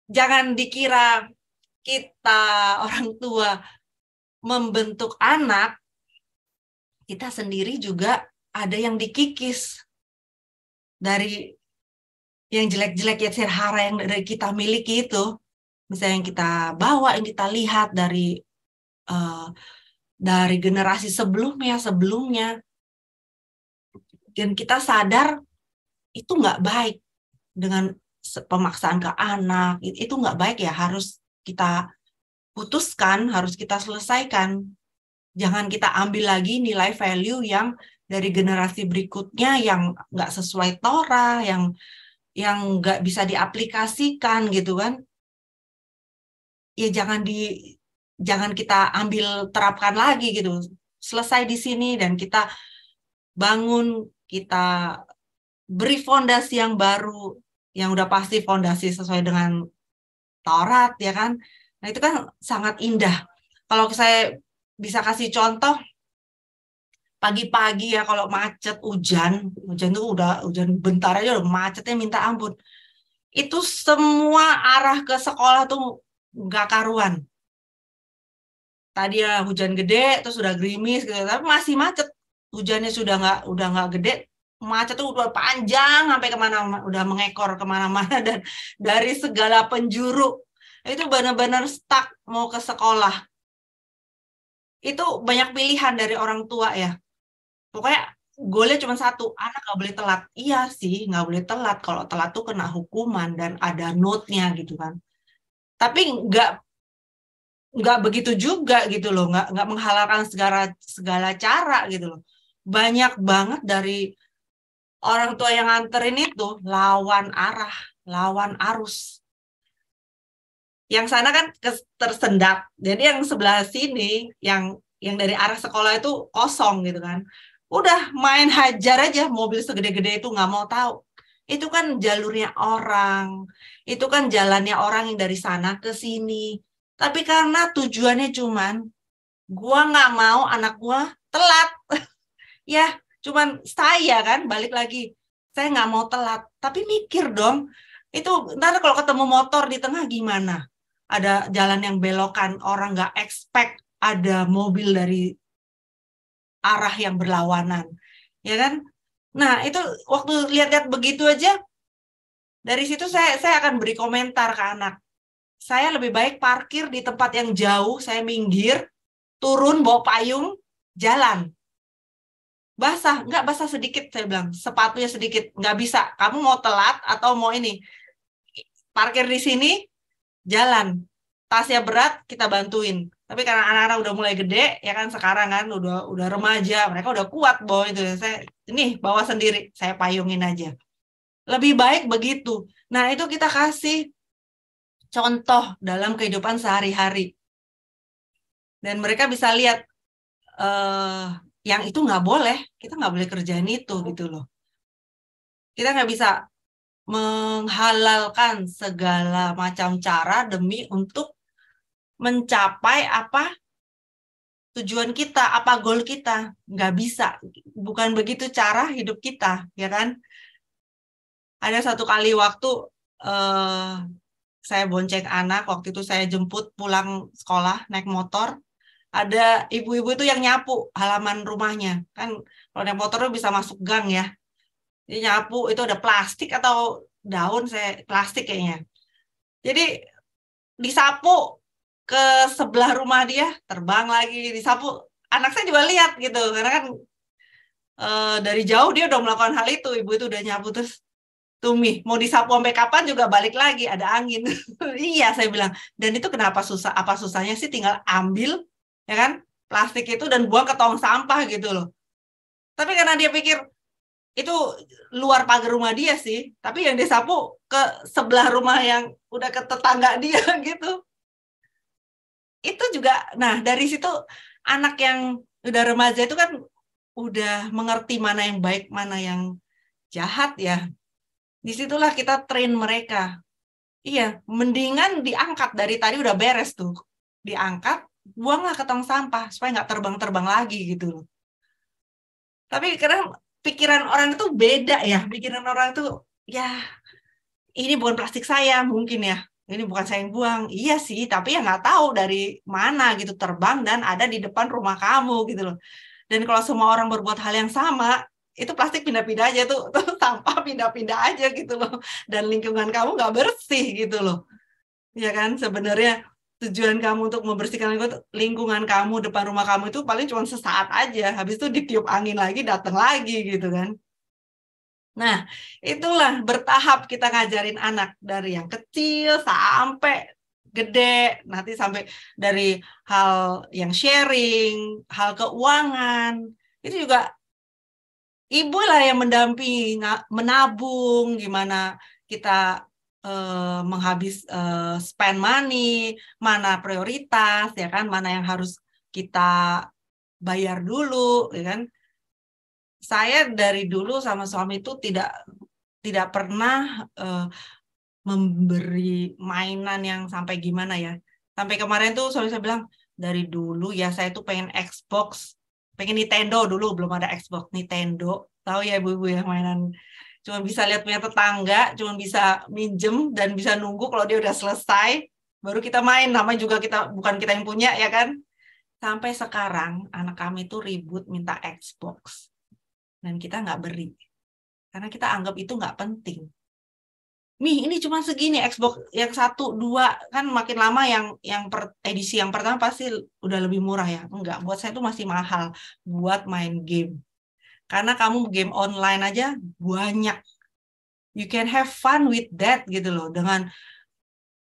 jangan dikira kita orang tua membentuk anak, kita sendiri juga ada yang dikikis dari yang jelek-jelek ya hara yang dari kita miliki itu. Misalnya yang kita bawa, yang kita lihat dari generasi sebelumnya, dan kita sadar itu nggak baik dengan pemaksaan ke anak, itu nggak baik ya, harus kita putuskan, harus kita selesaikan. Jangan kita ambil lagi nilai value yang dari generasi berikutnya yang nggak sesuai Torah, yang nggak bisa diaplikasikan gitu kan. Ya jangan kita ambil terapkan lagi gitu. Selesai di sini dan kita bangun, kita beri fondasi yang baru, yang udah pasti fondasi sesuai dengan Taurat ya kan. Nah itu kan sangat indah. Kalau saya bisa kasih contoh, pagi-pagi ya kalau macet, hujan tuh udah hujan bentar aja udah macetnya minta ampun. Itu semua arah ke sekolah tuh nggak karuan. Tadi ya hujan gede, terus udah gerimis gitu, tapi masih macet. Hujannya udah nggak gede, macet tuh udah panjang sampai kemana, udah mengekor kemana-mana dan dari segala penjuru itu benar-benar stuck mau ke sekolah. Itu banyak pilihan dari orang tua ya. Pokoknya goalnya cuma satu, anak nggak boleh telat. Iya sih, nggak boleh telat. Kalau telat tuh kena hukuman dan ada note-nya gitu kan. Tapi nggak begitu juga gitu loh, nggak menghalalkan segala segala cara gitu loh. Banyak banget dari orang tua yang nganterin itu lawan arah, lawan arus. Yang sana kan tersendat, jadi yang sebelah sini, yang dari arah sekolah itu kosong gitu kan. Udah main hajar aja, mobil segede-gede itu nggak mau tahu. Itu kan jalurnya orang, itu kan jalannya orang yang dari sana ke sini. Tapi karena tujuannya cuman, gua nggak mau anak gua telat. Ya, cuman saya kan balik lagi. Saya nggak mau telat. Tapi mikir dong, itu ntar kalau ketemu motor di tengah gimana? Ada jalan yang belokan, orang nggak expect ada mobil dari arah yang berlawanan. Ya kan? Nah, itu waktu lihat-lihat begitu aja, dari situ saya akan beri komentar ke anak. Saya lebih baik parkir di tempat yang jauh, saya minggir, turun bawa payung, jalan. Basah, nggak basah sedikit, saya bilang. Sepatunya sedikit, nggak bisa. Kamu mau telat atau mau ini? Parkir di sini, jalan. Tasnya berat, kita bantuin. Tapi karena anak-anak udah mulai gede, ya kan sekarang kan udah remaja, mereka udah kuat bawa itu. Saya ini bawa sendiri, saya payungin aja. Lebih baik begitu. Nah, itu kita kasih contoh dalam kehidupan sehari-hari. Dan mereka bisa lihat yang itu nggak boleh, kita nggak boleh kerjain itu gitu loh. Kita nggak bisa menghalalkan segala macam cara demi untuk mencapai apa tujuan kita, apa goal kita. Nggak bisa. Bukan begitu cara hidup kita, ya kan? Ada satu kali waktu saya bonceng anak, waktu itu saya jemput pulang sekolah naik motor. Ada ibu-ibu itu yang nyapu halaman rumahnya. Kan kalau naik motor itu bisa masuk gang ya. Jadi nyapu itu ada plastik atau daun, saya plastik kayaknya. Jadi disapu ke sebelah rumah dia, terbang lagi, disapu. Anak saya juga lihat gitu, karena kan dari jauh dia udah melakukan hal itu, ibu itu udah nyapu terus Tumi, mau disapu sampai kapan juga balik lagi, ada angin. Iya, saya bilang. Dan itu kenapa susah? Apa susahnya sih tinggal ambil, ya kan, plastik itu dan buang ke tong sampah gitu loh. Tapi karena dia pikir itu luar pagar rumah dia sih, tapi yang disapu ke sebelah rumah yang udah ke tetangga dia gitu. Itu juga, nah dari situ anak yang udah remaja itu kan udah mengerti mana yang baik, mana yang jahat ya. Disitulah kita train mereka. Iya, mendingan diangkat dari tadi udah beres tuh. Diangkat, buanglah ke tong sampah supaya nggak terbang-terbang lagi gitu loh. Tapi kadang pikiran orang itu beda ya. Pikiran orang itu, ya ini bukan plastik saya mungkin ya. Ini bukan saya yang buang. Iya sih, tapi ya nggak tahu dari mana gitu terbang dan ada di depan rumah kamu gitu loh. Dan kalau semua orang berbuat hal yang sama, itu plastik pindah-pindah aja tuh sampah pindah-pindah aja gitu loh. Dan lingkungan kamu nggak bersih gitu loh. Ya kan, sebenarnya tujuan kamu untuk membersihkan lingkungan kamu depan rumah kamu itu paling cuma sesaat aja. Habis itu ditiup angin lagi, datang lagi gitu kan. Nah, itulah bertahap kita ngajarin anak dari yang kecil sampai gede, nanti sampai dari hal yang sharing, hal keuangan. Itu juga ibu lah yang mendampingi, menabung, gimana kita spend money, mana prioritas, ya kan, mana yang harus kita bayar dulu, ya kan. Saya dari dulu sama suami itu tidak pernah memberi mainan yang sampai gimana ya. Sampai kemarin tuh suami saya bilang, dari dulu ya saya tuh pengen Xbox, pengen Nintendo dulu, belum ada Xbox, Nintendo. Tahu ya ibu-ibu ya mainan. Cuma bisa lihat punya tetangga, cuma bisa minjem dan bisa nunggu kalau dia udah selesai, baru kita main. Namanya juga bukan kita yang punya ya kan. Sampai sekarang anak kami tuh ribut minta Xbox. Dan kita nggak beri. Karena kita anggap itu nggak penting. Ini cuma segini, Xbox yang 1, 2, kan makin lama yang edisi yang pertama pasti udah lebih murah ya. Enggak, buat saya itu masih mahal buat main game. Karena kamu game online aja banyak. You can have fun with that gitu loh. Dengan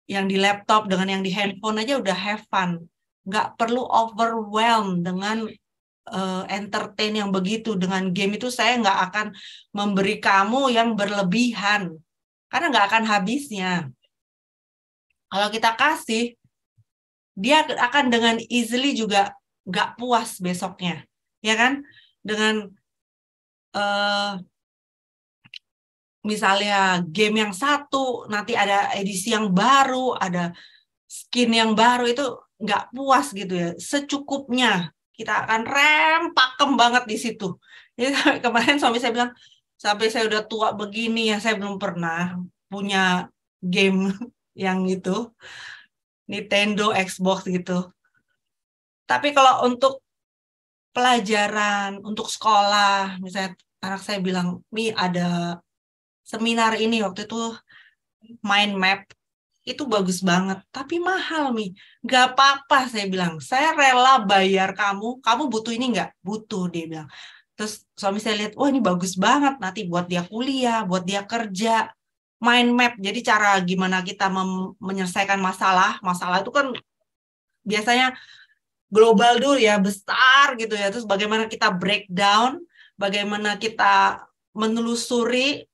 yang di laptop, dengan yang di handphone aja udah have fun. Nggak perlu overwhelmed dengan entertain yang begitu. Dengan game itu saya nggak akan memberi kamu yang berlebihan. Karena nggak akan habisnya. Kalau kita kasih, dia akan dengan easily juga nggak puas besoknya. Ya kan? Dengan misalnya game yang satu, nanti ada edisi yang baru, ada skin yang baru, itu nggak puas gitu ya. Secukupnya. Kita akan pakem banget di situ. Jadi kemarin suami saya bilang, sampai saya udah tua begini ya, saya belum pernah punya game yang itu, Nintendo, Xbox gitu. Tapi kalau untuk pelajaran, untuk sekolah, misalnya anak saya bilang, ada seminar ini waktu itu mind map, itu bagus banget, tapi mahal Gak apa-apa saya bilang, saya rela bayar kamu butuh ini nggak? Butuh, dia bilang. Terus suami saya lihat, wah ini bagus banget, nanti buat dia kuliah, buat dia kerja. Mind map, jadi cara gimana kita menyelesaikan masalah itu kan biasanya global dulu ya, besar gitu ya, terus bagaimana kita breakdown, bagaimana kita menelusuri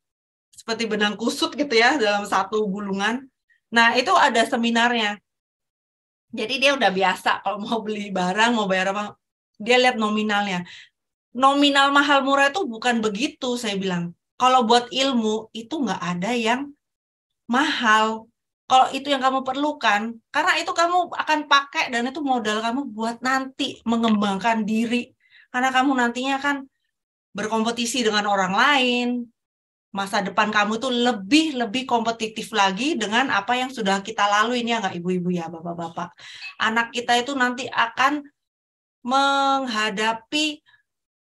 seperti benang kusut gitu ya dalam satu gulungan. Nah itu ada seminarnya, jadi dia udah biasa kalau mau beli barang, mau bayar apa, dia lihat nominalnya. Nominal mahal murah itu bukan begitu, saya bilang. Kalau buat ilmu, itu nggak ada yang mahal. Kalau itu yang kamu perlukan, karena itu kamu akan pakai dan itu modal kamu buat nanti mengembangkan diri. Karena kamu nantinya kan berkompetisi dengan orang lain. Masa depan kamu tuh lebih kompetitif lagi dengan apa yang sudah kita lalui. Ini ya nggak ibu-ibu ya, bapak-bapak. Anak kita itu nanti akan menghadapi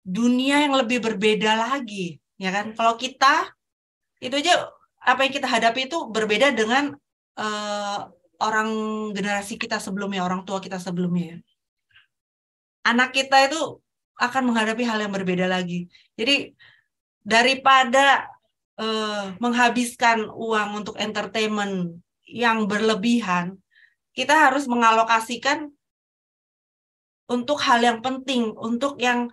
dunia yang lebih berbeda lagi, ya kan? Kalau kita itu aja apa yang kita hadapi itu berbeda dengan orang generasi kita sebelumnya, orang tua kita sebelumnya. Anak kita itu akan menghadapi hal yang berbeda lagi. Jadi daripada menghabiskan uang untuk entertainment yang berlebihan, kita harus mengalokasikan untuk hal yang penting, untuk yang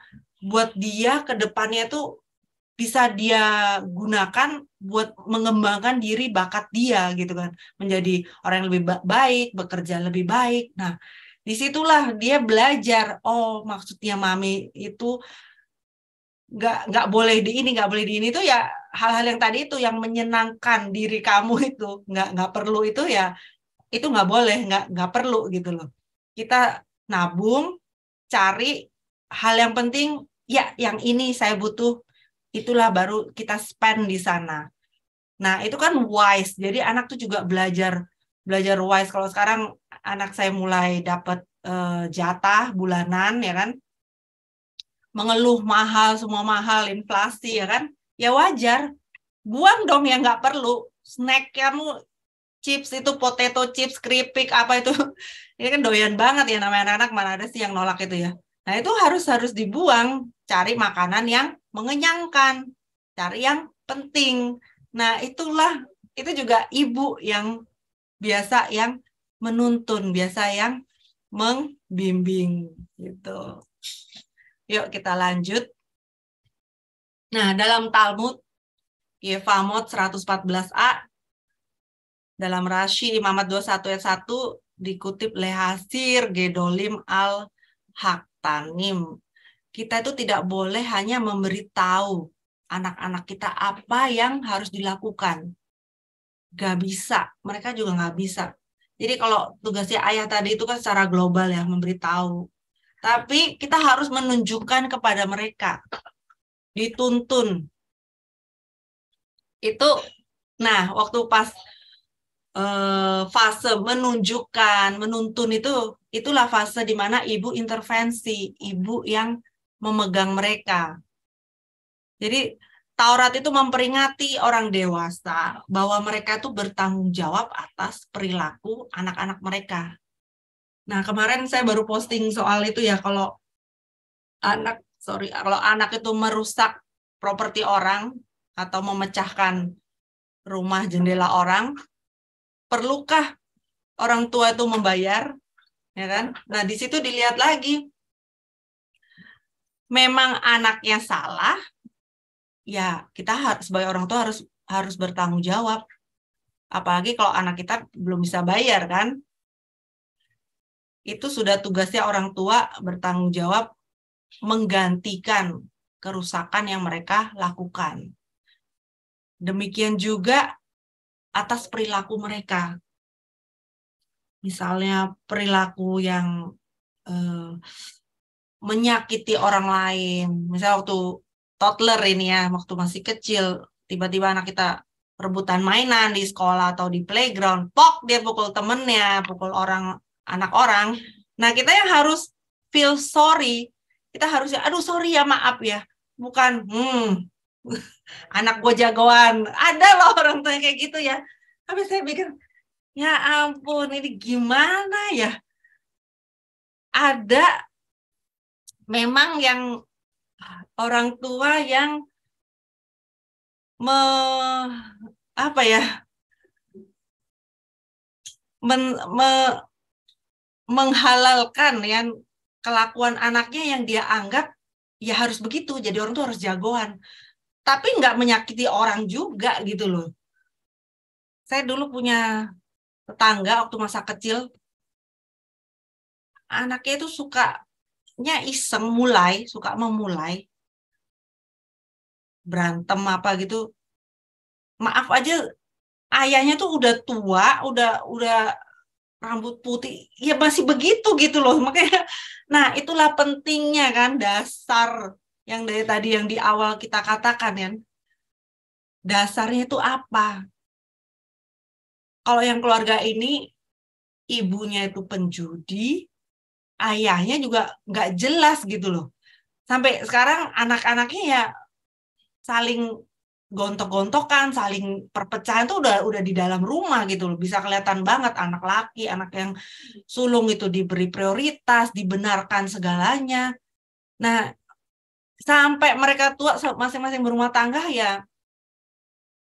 buat dia ke depannya itu bisa dia gunakan buat mengembangkan diri, bakat dia gitu kan, menjadi orang yang lebih baik, bekerja lebih baik. Nah, disitulah dia belajar, oh maksudnya mami itu nggak boleh di ini, nggak boleh di ini, itu ya hal-hal yang tadi itu yang menyenangkan diri kamu itu nggak perlu, itu ya itu nggak boleh, nggak perlu gitu loh. Kita nabung, cari hal yang penting, ya yang ini saya butuh, itulah baru kita spend di sana. Nah itu kan wise, jadi anak tuh juga belajar wise. Kalau sekarang anak saya mulai dapat jatah bulanan ya kan, mengeluh mahal, semua mahal, inflasi ya kan, ya wajar, buang dong yang nggak perlu. Snack kamu, chips itu, potato chips, keripik apa itu, ini kan doyan banget ya namanya anak-anak, mana ada sih yang nolak itu ya. Nah itu harus dibuang, cari makanan yang mengenyangkan, cari yang penting. Nah itulah, itu juga ibu yang biasa yang menuntun, biasa yang membimbing gitu. Yuk kita lanjut. Nah dalam Talmud Yevamot 114a, dalam Rashi Imamat 21 ayat 1 dikutip Lehasir Gedolim al-Haktanim. Kita itu tidak boleh hanya memberitahu anak-anak kita apa yang harus dilakukan. Gak bisa, mereka juga gak bisa. Jadi kalau tugasnya ayah tadi itu kan secara global ya, memberitahu. Tapi kita harus menunjukkan kepada mereka, dituntun. Itu, nah waktu pas fase menunjukkan, menuntun itulah fase di mana ibu intervensi, ibu yang memegang mereka. Jadi Taurat itu memperingati orang dewasa bahwa mereka itu bertanggung jawab atas perilaku anak-anak mereka. Nah, kemarin saya baru posting soal itu ya, kalau anak itu merusak properti orang atau memecahkan rumah jendela orang, perlukah orang tua itu membayar? Ya kan? Nah, di situ dilihat lagi, memang anaknya salah, ya kita sebagai orang tua harus bertanggung jawab. Apalagi kalau anak kita belum bisa bayar kan. Itu sudah tugasnya orang tua bertanggung jawab menggantikan kerusakan yang mereka lakukan. Demikian juga atas perilaku mereka. Misalnya perilaku yang menyakiti orang lain. Misalnya waktu toddler ini ya, waktu masih kecil, tiba-tiba anak kita rebutan mainan di sekolah atau di playground, pok dia pukul temennya, pukul anak orang. Nah, kita yang harus feel sorry, kita harus aduh sorry ya, maaf ya. Bukan, anak gue jagoan. Ada loh orang tua kayak gitu ya. Tapi saya pikir, ya ampun, ini gimana ya? Ada memang yang orang tua yang apa ya, menghalalkan ya kelakuan anaknya yang dia anggap ya harus begitu, jadi orang tuh harus jagoan, tapi nggak menyakiti orang juga gitu loh. Saya dulu punya tetangga waktu masa kecil, anaknya itu sukanya iseng, suka memulai berantem apa gitu. Maaf aja, ayahnya tuh udah tua, udah rambut putih, ya masih begitu gitu loh. Makanya, nah itulah pentingnya kan dasar yang dari tadi yang di awal kita katakan ya. Dasarnya itu apa? Kalau yang keluarga ini, ibunya itu penjudi, ayahnya juga nggak jelas gitu loh. Sampai sekarang anak-anaknya ya saling gontok-gontokan, saling perpecahan tuh udah di dalam rumah gitu loh. Bisa kelihatan banget anak laki, anak yang sulung itu diberi prioritas, dibenarkan segalanya. Nah, sampai mereka tua masing-masing berumah tangga ya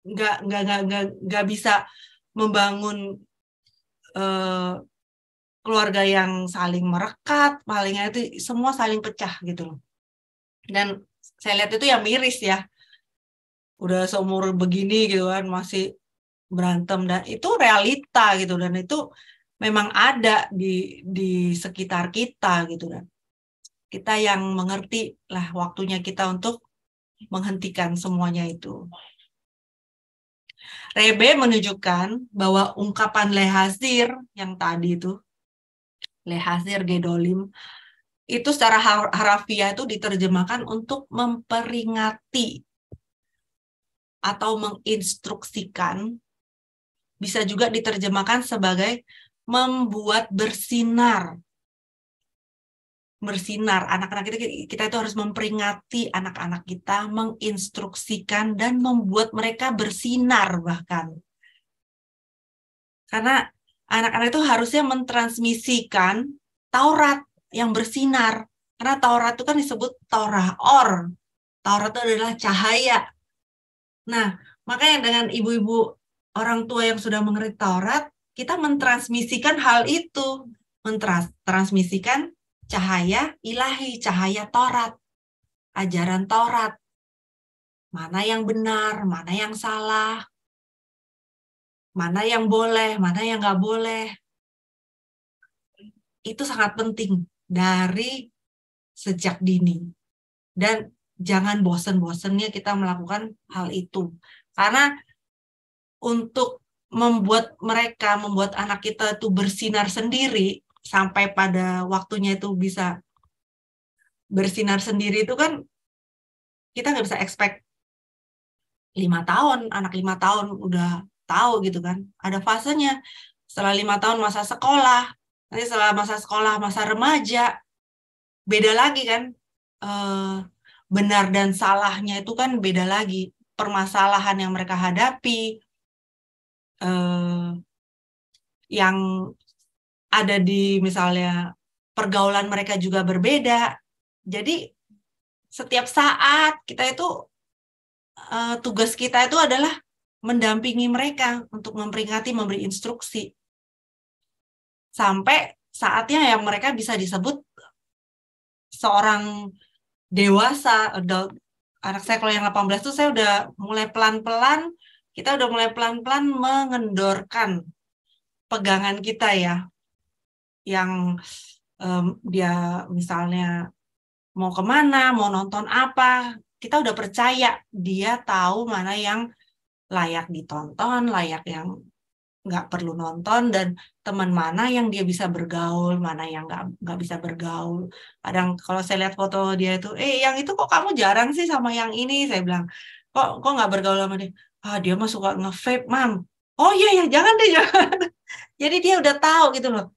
nggak bisa membangun keluarga yang saling merekat, palingnya itu semua saling pecah gitu loh. Dan saya lihat itu ya miris ya. Udah seumur begini gitu kan masih berantem, dan itu realita gitu, dan itu memang ada di sekitar kita gitu kan. Kita yang mengerti lah waktunya kita untuk menghentikan semuanya itu. Rebe menunjukkan bahwa ungkapan lehazir yang tadi itu, lehazir gedolim, itu secara harafiah itu diterjemahkan untuk memperingati atau menginstruksikan. Bisa juga diterjemahkan sebagai membuat bersinar. Bersinar, anak-anak kita itu harus memperingati anak-anak kita, menginstruksikan dan membuat mereka bersinar bahkan. Karena anak-anak itu harusnya mentransmisikan Taurat yang bersinar. Karena Taurat itu kan disebut Torah Or. Taurat itu adalah cahaya. Nah, makanya dengan ibu-ibu orang tua yang sudah mengerti Taurat, kita mentransmisikan hal itu. Mentransmisikan cahaya ilahi, cahaya Taurat, ajaran Taurat. Mana yang benar, mana yang salah, mana yang boleh, mana yang nggak boleh. Itu sangat penting dari sejak dini. Dan jangan bosan-bosannya kita melakukan hal itu. Karena untuk membuat anak kita itu bersinar sendiri, sampai pada waktunya itu bisa bersinar sendiri itu kan kita nggak bisa expect 5 tahun, anak 5 tahun udah tahu gitu kan. Ada fasenya, setelah 5 tahun masa sekolah, nanti setelah masa sekolah, masa remaja, beda lagi kan benar dan salahnya itu kan beda lagi. Permasalahan yang mereka hadapi, yang ada di misalnya pergaulan mereka juga berbeda. Jadi setiap saat kita itu tugas kita itu adalah mendampingi mereka untuk memperingati, memberi instruksi sampai saatnya yang mereka bisa disebut seorang dewasa, adult. Anak saya kalau yang 18 tuh saya udah mulai pelan-pelan, kita udah mulai pelan-pelan mengendorkan pegangan kita ya, yang dia misalnya mau kemana, mau nonton apa, kita udah percaya dia tahu mana yang layak ditonton, layak yang nggak perlu nonton, dan teman mana yang dia bisa bergaul, mana yang nggak bisa bergaul. Kadang kalau saya lihat foto dia itu, yang itu kok kamu jarang sih sama yang ini, saya bilang, kok nggak bergaul sama dia? Ah, dia mah suka nge-vape, Mam. Oh iya ya, jangan deh, jangan. Jadi dia udah tahu gitu loh.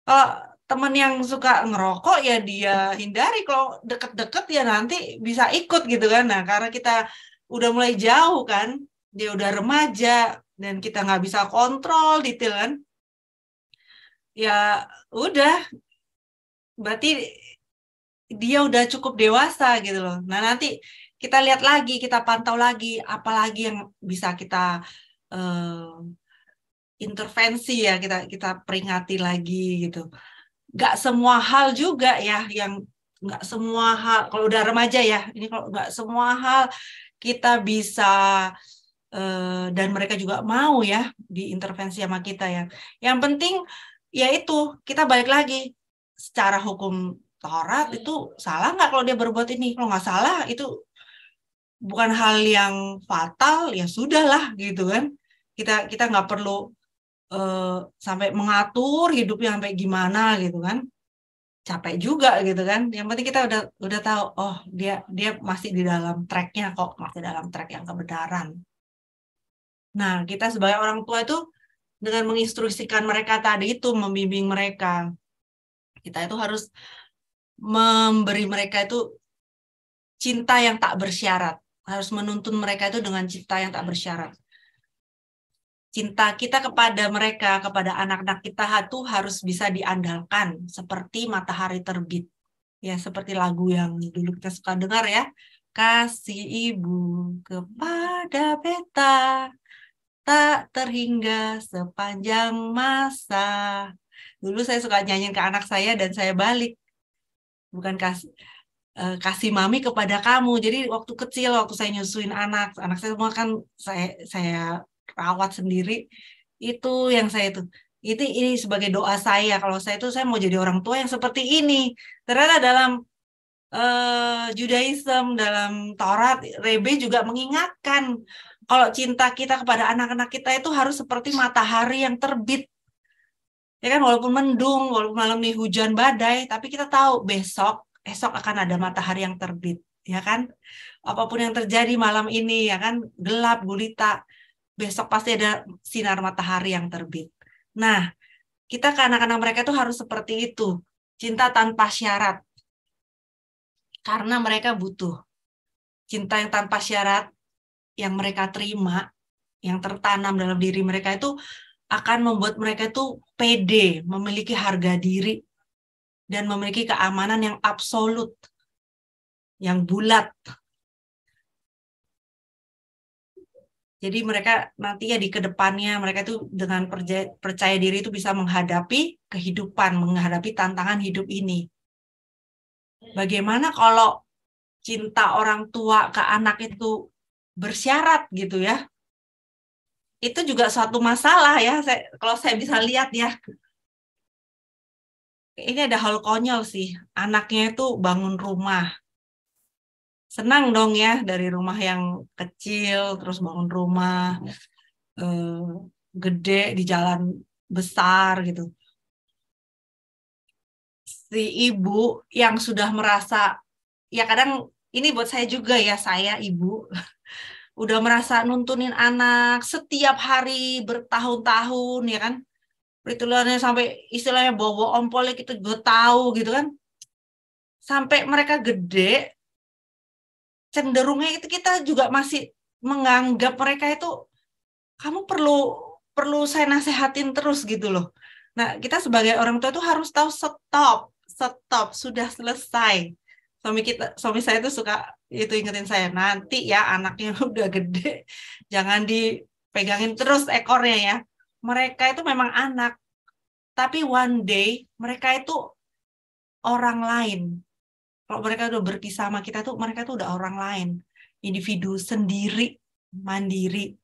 Kalau teman yang suka ngerokok ya dia hindari, kalau deket-deket ya nanti bisa ikut gitu kan. Nah, karena kita udah mulai jauh kan, dia udah remaja dan kita nggak bisa kontrol detail kan, ya udah, berarti dia udah cukup dewasa gitu loh. Nah, nanti kita lihat lagi, kita pantau lagi, apalagi yang bisa kita intervensi ya, kita peringati lagi gitu. Nggak semua hal juga ya, yang nggak semua hal, kalau udah remaja ya, ini kalau nggak semua hal kita bisa dan mereka juga mau ya diintervensi sama kita ya. Yang penting ya itu, kita balik lagi secara hukum Taurat itu salah nggak kalau dia berbuat ini? Kalau nggak salah itu bukan hal yang fatal, ya sudahlah gitu kan. Kita nggak perlu sampai mengatur hidupnya sampai gimana gitu kan. Capek juga gitu kan. Yang penting kita udah tahu, oh dia masih di dalam tracknya kok, masih dalam track yang kebenaran. Nah, kita sebagai orang tua itu dengan menginstruksikan mereka tadi itu, membimbing mereka, kita itu harus memberi mereka itu cinta yang tak bersyarat. Harus menuntun mereka itu dengan cinta yang tak bersyarat. Cinta kita kepada mereka, kepada anak-anak kita itu harus bisa diandalkan seperti matahari terbit. Ya, seperti lagu yang dulu kita suka dengar ya. Kasih ibu kepada beta tak terhingga sepanjang masa. Dulu saya suka nyanyiin ke anak saya dan saya balik. Bukan kasih mami kepada kamu. Jadi waktu kecil, waktu saya nyusuin anak saya semua kan saya rawat sendiri. Itu yang saya itu. Ini sebagai doa saya. Kalau saya itu saya mau jadi orang tua yang seperti ini. Ternyata dalam Judaism, dalam Taurat, Rebe juga mengingatkan kalau cinta kita kepada anak-anak kita itu harus seperti matahari yang terbit. Ya kan, walaupun mendung, walaupun malam ini hujan badai, tapi kita tahu esok akan ada matahari yang terbit, ya kan? Apapun yang terjadi malam ini, ya kan, gelap gulita, besok pasti ada sinar matahari yang terbit. Nah, kita ke anak-anak mereka itu harus seperti itu, cinta tanpa syarat, karena mereka butuh cinta yang tanpa syarat, yang mereka terima, yang tertanam dalam diri mereka itu akan membuat mereka itu pede, memiliki harga diri, dan memiliki keamanan yang absolut, yang bulat. Jadi mereka nanti ya di kedepannya, mereka itu dengan percaya diri itu bisa menghadapi kehidupan, menghadapi tantangan hidup ini. Bagaimana kalau cinta orang tua ke anak itu bersyarat gitu ya? Itu juga suatu masalah ya, kalau saya bisa lihat ya. Ini ada hal konyol sih, anaknya itu bangun rumah. Senang dong ya, dari rumah yang kecil, terus bangun rumah gede di jalan besar gitu. Si ibu yang sudah merasa, ya kadang ini buat saya juga ya, saya ibu, udah merasa nuntunin anak setiap hari bertahun-tahun ya kan. Peritulannya sampai istilahnya bawa ompolnya kita juga tahu gitu kan. Sampai mereka gede, cenderungnya itu kita juga masih menganggap mereka itu kamu perlu saya nasehatin terus gitu loh. Nah, kita sebagai orang tua itu harus tahu stop, sudah selesai. Suami saya itu suka itu ingetin saya, nanti ya anaknya udah gede, jangan dipegangin terus ekornya ya. Mereka itu memang anak, tapi one day mereka itu orang lain. Kalau mereka udah berpisah sama kita tuh, mereka tuh udah orang lain, individu sendiri, mandiri.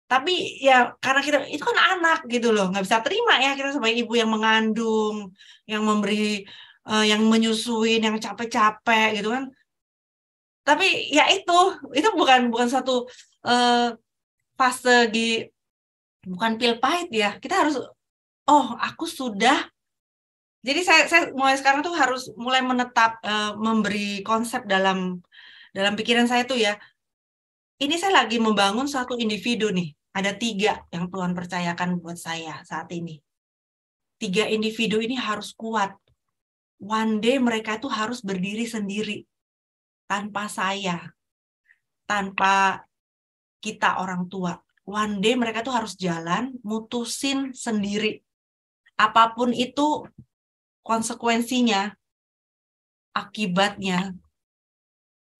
Tapi ya karena kita itu kan anak gitu loh, nggak bisa terima ya kita sebagai ibu yang mengandung, yang memberi, yang menyusuin, yang capek-capek gitu kan. Tapi ya itu bukan satu fase bukan pil pahit ya. Kita harus, aku sudah. Jadi saya mulai sekarang tuh harus mulai memberi konsep dalam pikiran saya tuh ya. Ini saya lagi membangun satu individu nih. Ada 3 yang Tuhan percayakan buat saya saat ini. 3 individu ini harus kuat. One day mereka itu harus berdiri sendiri. Tanpa saya. Tanpa kita orang tua. One day mereka tuh harus jalan, mutusin sendiri. Apapun itu konsekuensinya, akibatnya,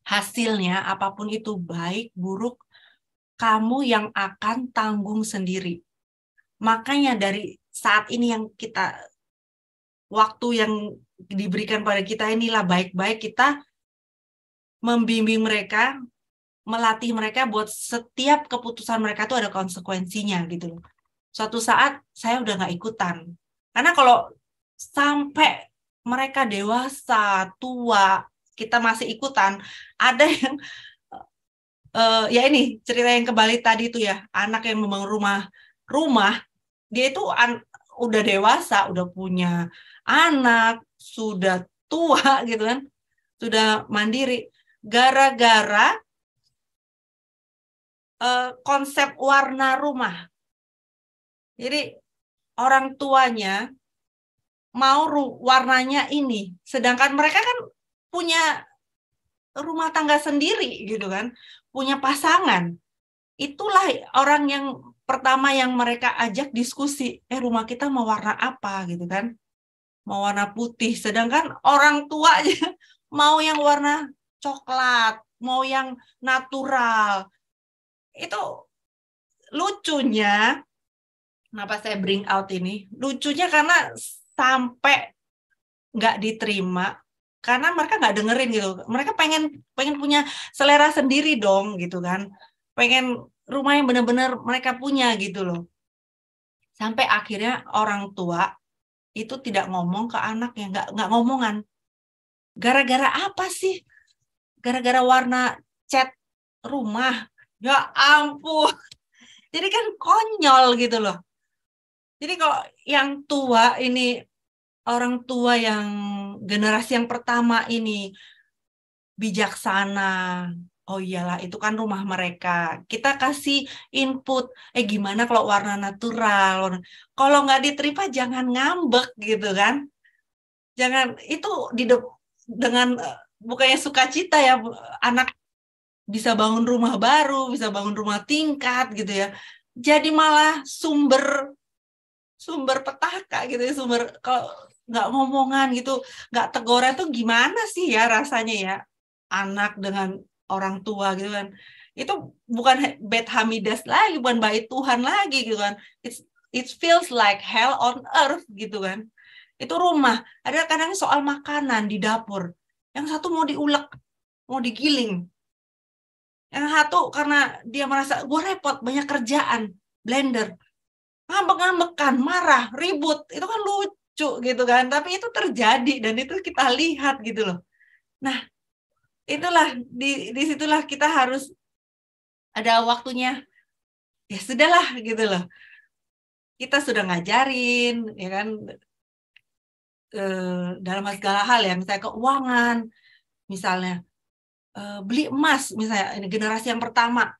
hasilnya, apapun itu baik, buruk, kamu yang akan tanggung sendiri. Makanya dari saat ini waktu yang diberikan pada kita inilah baik-baik kita membimbing mereka, melatih mereka buat setiap keputusan mereka tuh ada konsekuensinya gitu loh. Suatu saat saya udah nggak ikutan. Karena kalau sampai mereka dewasa, tua, kita masih ikutan, ada yang ya ini cerita yang kembali tadi itu ya, anak yang membangun rumah, dia itu udah dewasa, udah punya anak, sudah tua gitu kan, sudah mandiri, gara-gara konsep warna rumah. Jadi orang tuanya mau warnanya ini, sedangkan mereka kan punya rumah tangga sendiri gitu kan, punya pasangan. Itulah orang yang pertama yang mereka ajak diskusi, rumah kita mau warna apa gitu kan, mau warna putih, sedangkan orang tuanya mau yang warna coklat, mau yang natural. Itu lucunya, kenapa saya bring out ini? Lucunya karena sampai nggak diterima, karena mereka nggak dengerin gitu. Mereka pengen punya selera sendiri dong gitu kan. Pengen rumah yang benar-benar mereka punya gitu loh. Sampai akhirnya orang tua itu tidak ngomong ke anaknya, nggak ngomongan. Gara-gara apa sih? Gara-gara warna cat rumah. Ya ampun. Jadi kan konyol gitu loh. Jadi kalau yang tua ini, orang tua yang generasi yang pertama ini bijaksana. Oh iyalah, itu kan rumah mereka. Kita kasih input, gimana kalau warna natural? Kalau nggak diterima, jangan ngambek gitu kan. Jangan, itu dengan bukannya sukacita ya, anak bisa bangun rumah baru, bisa bangun rumah tingkat gitu ya. Jadi malah sumber petaka gitu ya, kalau nggak ngomongan gitu, nggak teguran tuh gimana sih ya rasanya ya, anak dengan orang tua gitu kan. Itu bukan Bet Hamidas lagi, bukan bait Tuhan lagi gitu kan. It feels like hell on earth gitu kan. Itu rumah. Ada kadang soal makanan di dapur. Yang satu mau diulek, mau digiling. Yang satu karena dia merasa gue repot, banyak kerjaan, blender. Ngambek-ngambekan, marah, ribut, itu kan lucu gitu kan, tapi itu terjadi dan itu kita lihat gitu loh. Nah, itulah disitulah kita harus ada waktunya. Ya sudahlah gitu loh. Kita sudah ngajarin, ya kan, dalam segala hal ya, misalnya keuangan, misalnya beli emas, misalnya ini generasi yang pertama,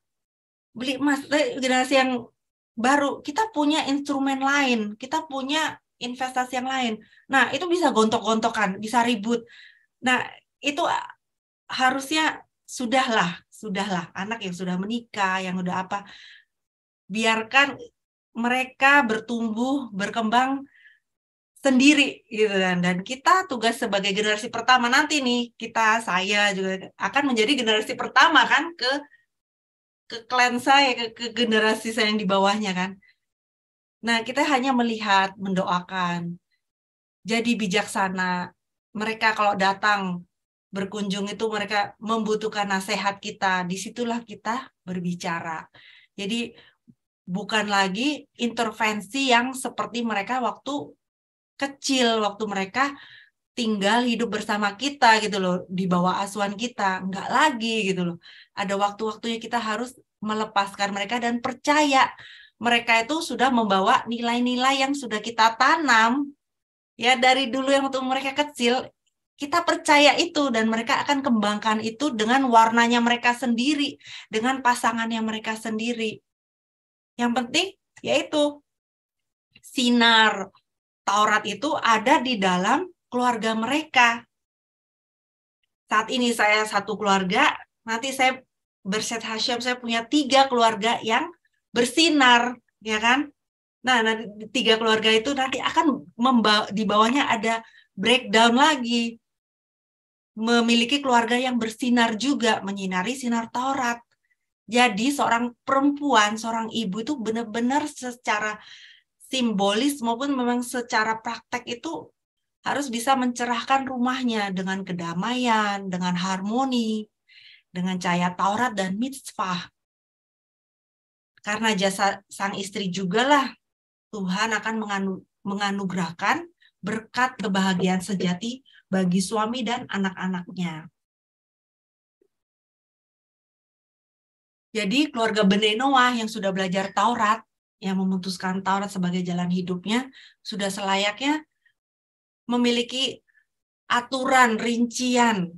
beli emas, generasi yang baru, kita punya instrumen lain, kita punya investasi yang lain. Nah, itu bisa gontok-gontokan, bisa ribut. Nah, itu harusnya sudahlah anak yang sudah menikah, yang udah apa, biarkan mereka bertumbuh, berkembang sendiri gitu kan. Dan kita tugas sebagai generasi pertama nanti nih, saya juga akan menjadi generasi pertama kan ke klan saya, ke generasi saya yang di bawahnya kan. Nah, kita hanya melihat, mendoakan, jadi bijaksana. Mereka kalau datang berkunjung itu mereka membutuhkan nasihat kita, disitulah kita berbicara. Jadi bukan lagi intervensi yang seperti mereka waktu kecil, waktu mereka tinggal hidup bersama kita gitu loh, di bawah asuhan kita. Enggak lagi gitu loh. Ada waktu-waktunya kita harus melepaskan mereka dan percaya mereka itu sudah membawa nilai-nilai yang sudah kita tanam ya dari dulu yang waktu mereka kecil. Kita percaya itu dan mereka akan kembangkan itu dengan warnanya mereka sendiri, dengan pasangannya mereka sendiri. Yang penting yaitu sinar Taurat itu ada di dalam keluarga mereka. Saat ini saya satu keluarga, nanti saya Berset Hasyam, saya punya 3 keluarga yang bersinar, ya kan? Nah, nanti 3 keluarga itu nanti akan di bawahnya ada breakdown lagi. Memiliki keluarga yang bersinar juga, menyinari sinar Taurat. Jadi seorang perempuan, seorang ibu itu benar-benar secara simbolis maupun memang secara praktek itu harus bisa mencerahkan rumahnya dengan kedamaian, dengan harmoni, dengan cahaya Taurat dan mitzvah. Karena jasa sang istri jugalah Tuhan akan menganugerahkan berkat kebahagiaan sejati bagi suami dan anak-anaknya. Jadi keluarga Bnei Noah yang sudah belajar Taurat, yang memutuskan Taurat sebagai jalan hidupnya, sudah selayaknya memiliki aturan, rincian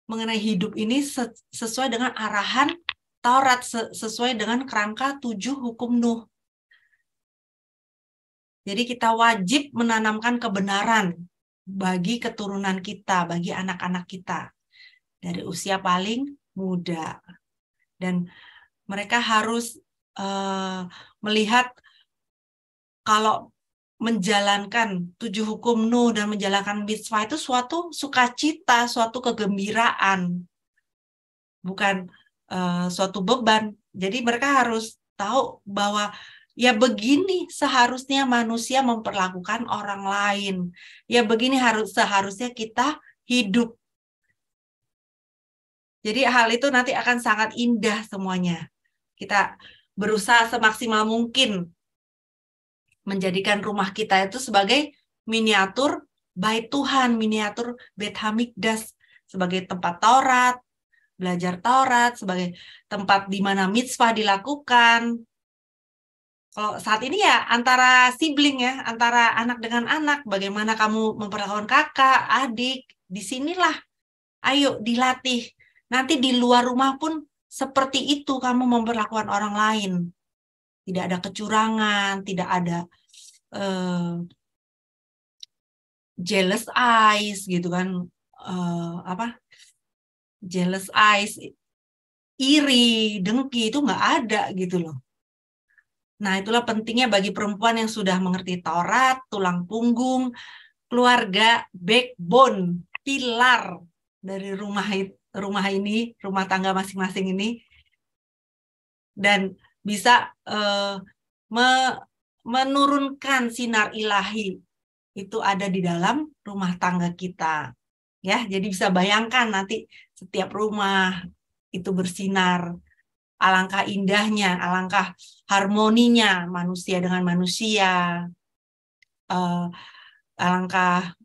mengenai hidup ini sesuai dengan arahan Taurat, sesuai dengan kerangka 7 hukum Nuh. Jadi kita wajib menanamkan kebenaran bagi keturunan kita, bagi anak-anak kita dari usia paling muda. Dan mereka harus melihat kalau menjalankan 7 hukum Nuh dan menjalankan mitzvah itu suatu sukacita, suatu kegembiraan, bukan suatu beban. Jadi mereka harus tahu bahwa ya begini seharusnya manusia memperlakukan orang lain. Ya begini seharusnya kita hidup. Jadi hal itu nanti akan sangat indah semuanya. Kita berusaha semaksimal mungkin menjadikan rumah kita itu sebagai miniatur bait Tuhan, miniatur Beit Hamikdash, sebagai tempat Taurat, belajar Taurat, sebagai tempat di mana mitzvah dilakukan. Kalau saat ini ya antara sibling ya, antara anak dengan anak, bagaimana kamu memperlakukan kakak, adik, disinilah ayo dilatih. Nanti di luar rumah pun seperti itu kamu memperlakukan orang lain. Tidak ada kecurangan, tidak ada jealous eyes gitu kan, jealous eyes, iri, dengki, itu nggak ada gitu loh. Nah, itulah pentingnya bagi perempuan yang sudah mengerti Taurat, tulang punggung, keluarga, backbone, pilar dari rumah ini, rumah tangga masing-masing ini, dan bisa menurunkan sinar ilahi itu ada di dalam rumah tangga kita. Ya, jadi bisa bayangkan nanti setiap rumah itu bersinar. Alangkah indahnya, alangkah harmoninya manusia dengan manusia, alangkah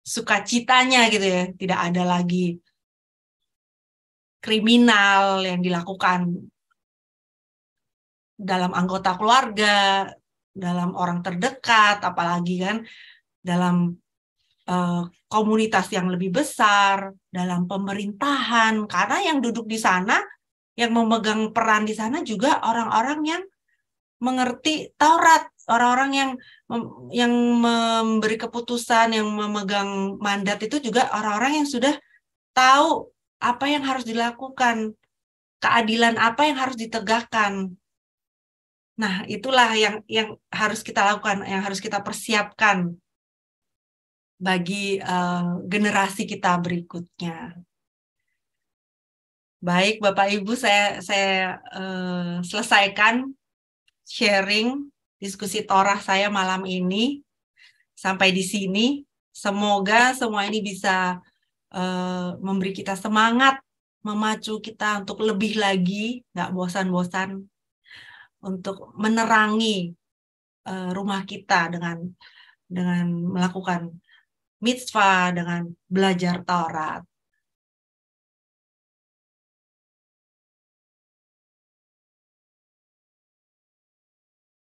sukacitanya gitu ya, tidak ada lagi kriminal yang dilakukan dalam anggota keluarga, dalam orang terdekat, apalagi kan dalam komunitas yang lebih besar, dalam pemerintahan, karena yang duduk di sana, yang memegang peran di sana juga orang-orang yang mengerti Taurat, orang-orang yang memberi keputusan, yang memegang mandat itu juga orang-orang yang sudah tahu apa yang harus dilakukan, keadilan apa yang harus ditegakkan. Nah, itulah yang harus kita lakukan, yang harus kita persiapkan bagi generasi kita berikutnya. Baik, Bapak Ibu, saya selesaikan sharing diskusi Torah saya malam ini. Sampai di sini, semoga semua ini bisa memberi kita semangat, memacu kita untuk lebih lagi, nggak bosan-bosan, untuk menerangi rumah kita dengan melakukan mitzvah, dengan belajar Taurat.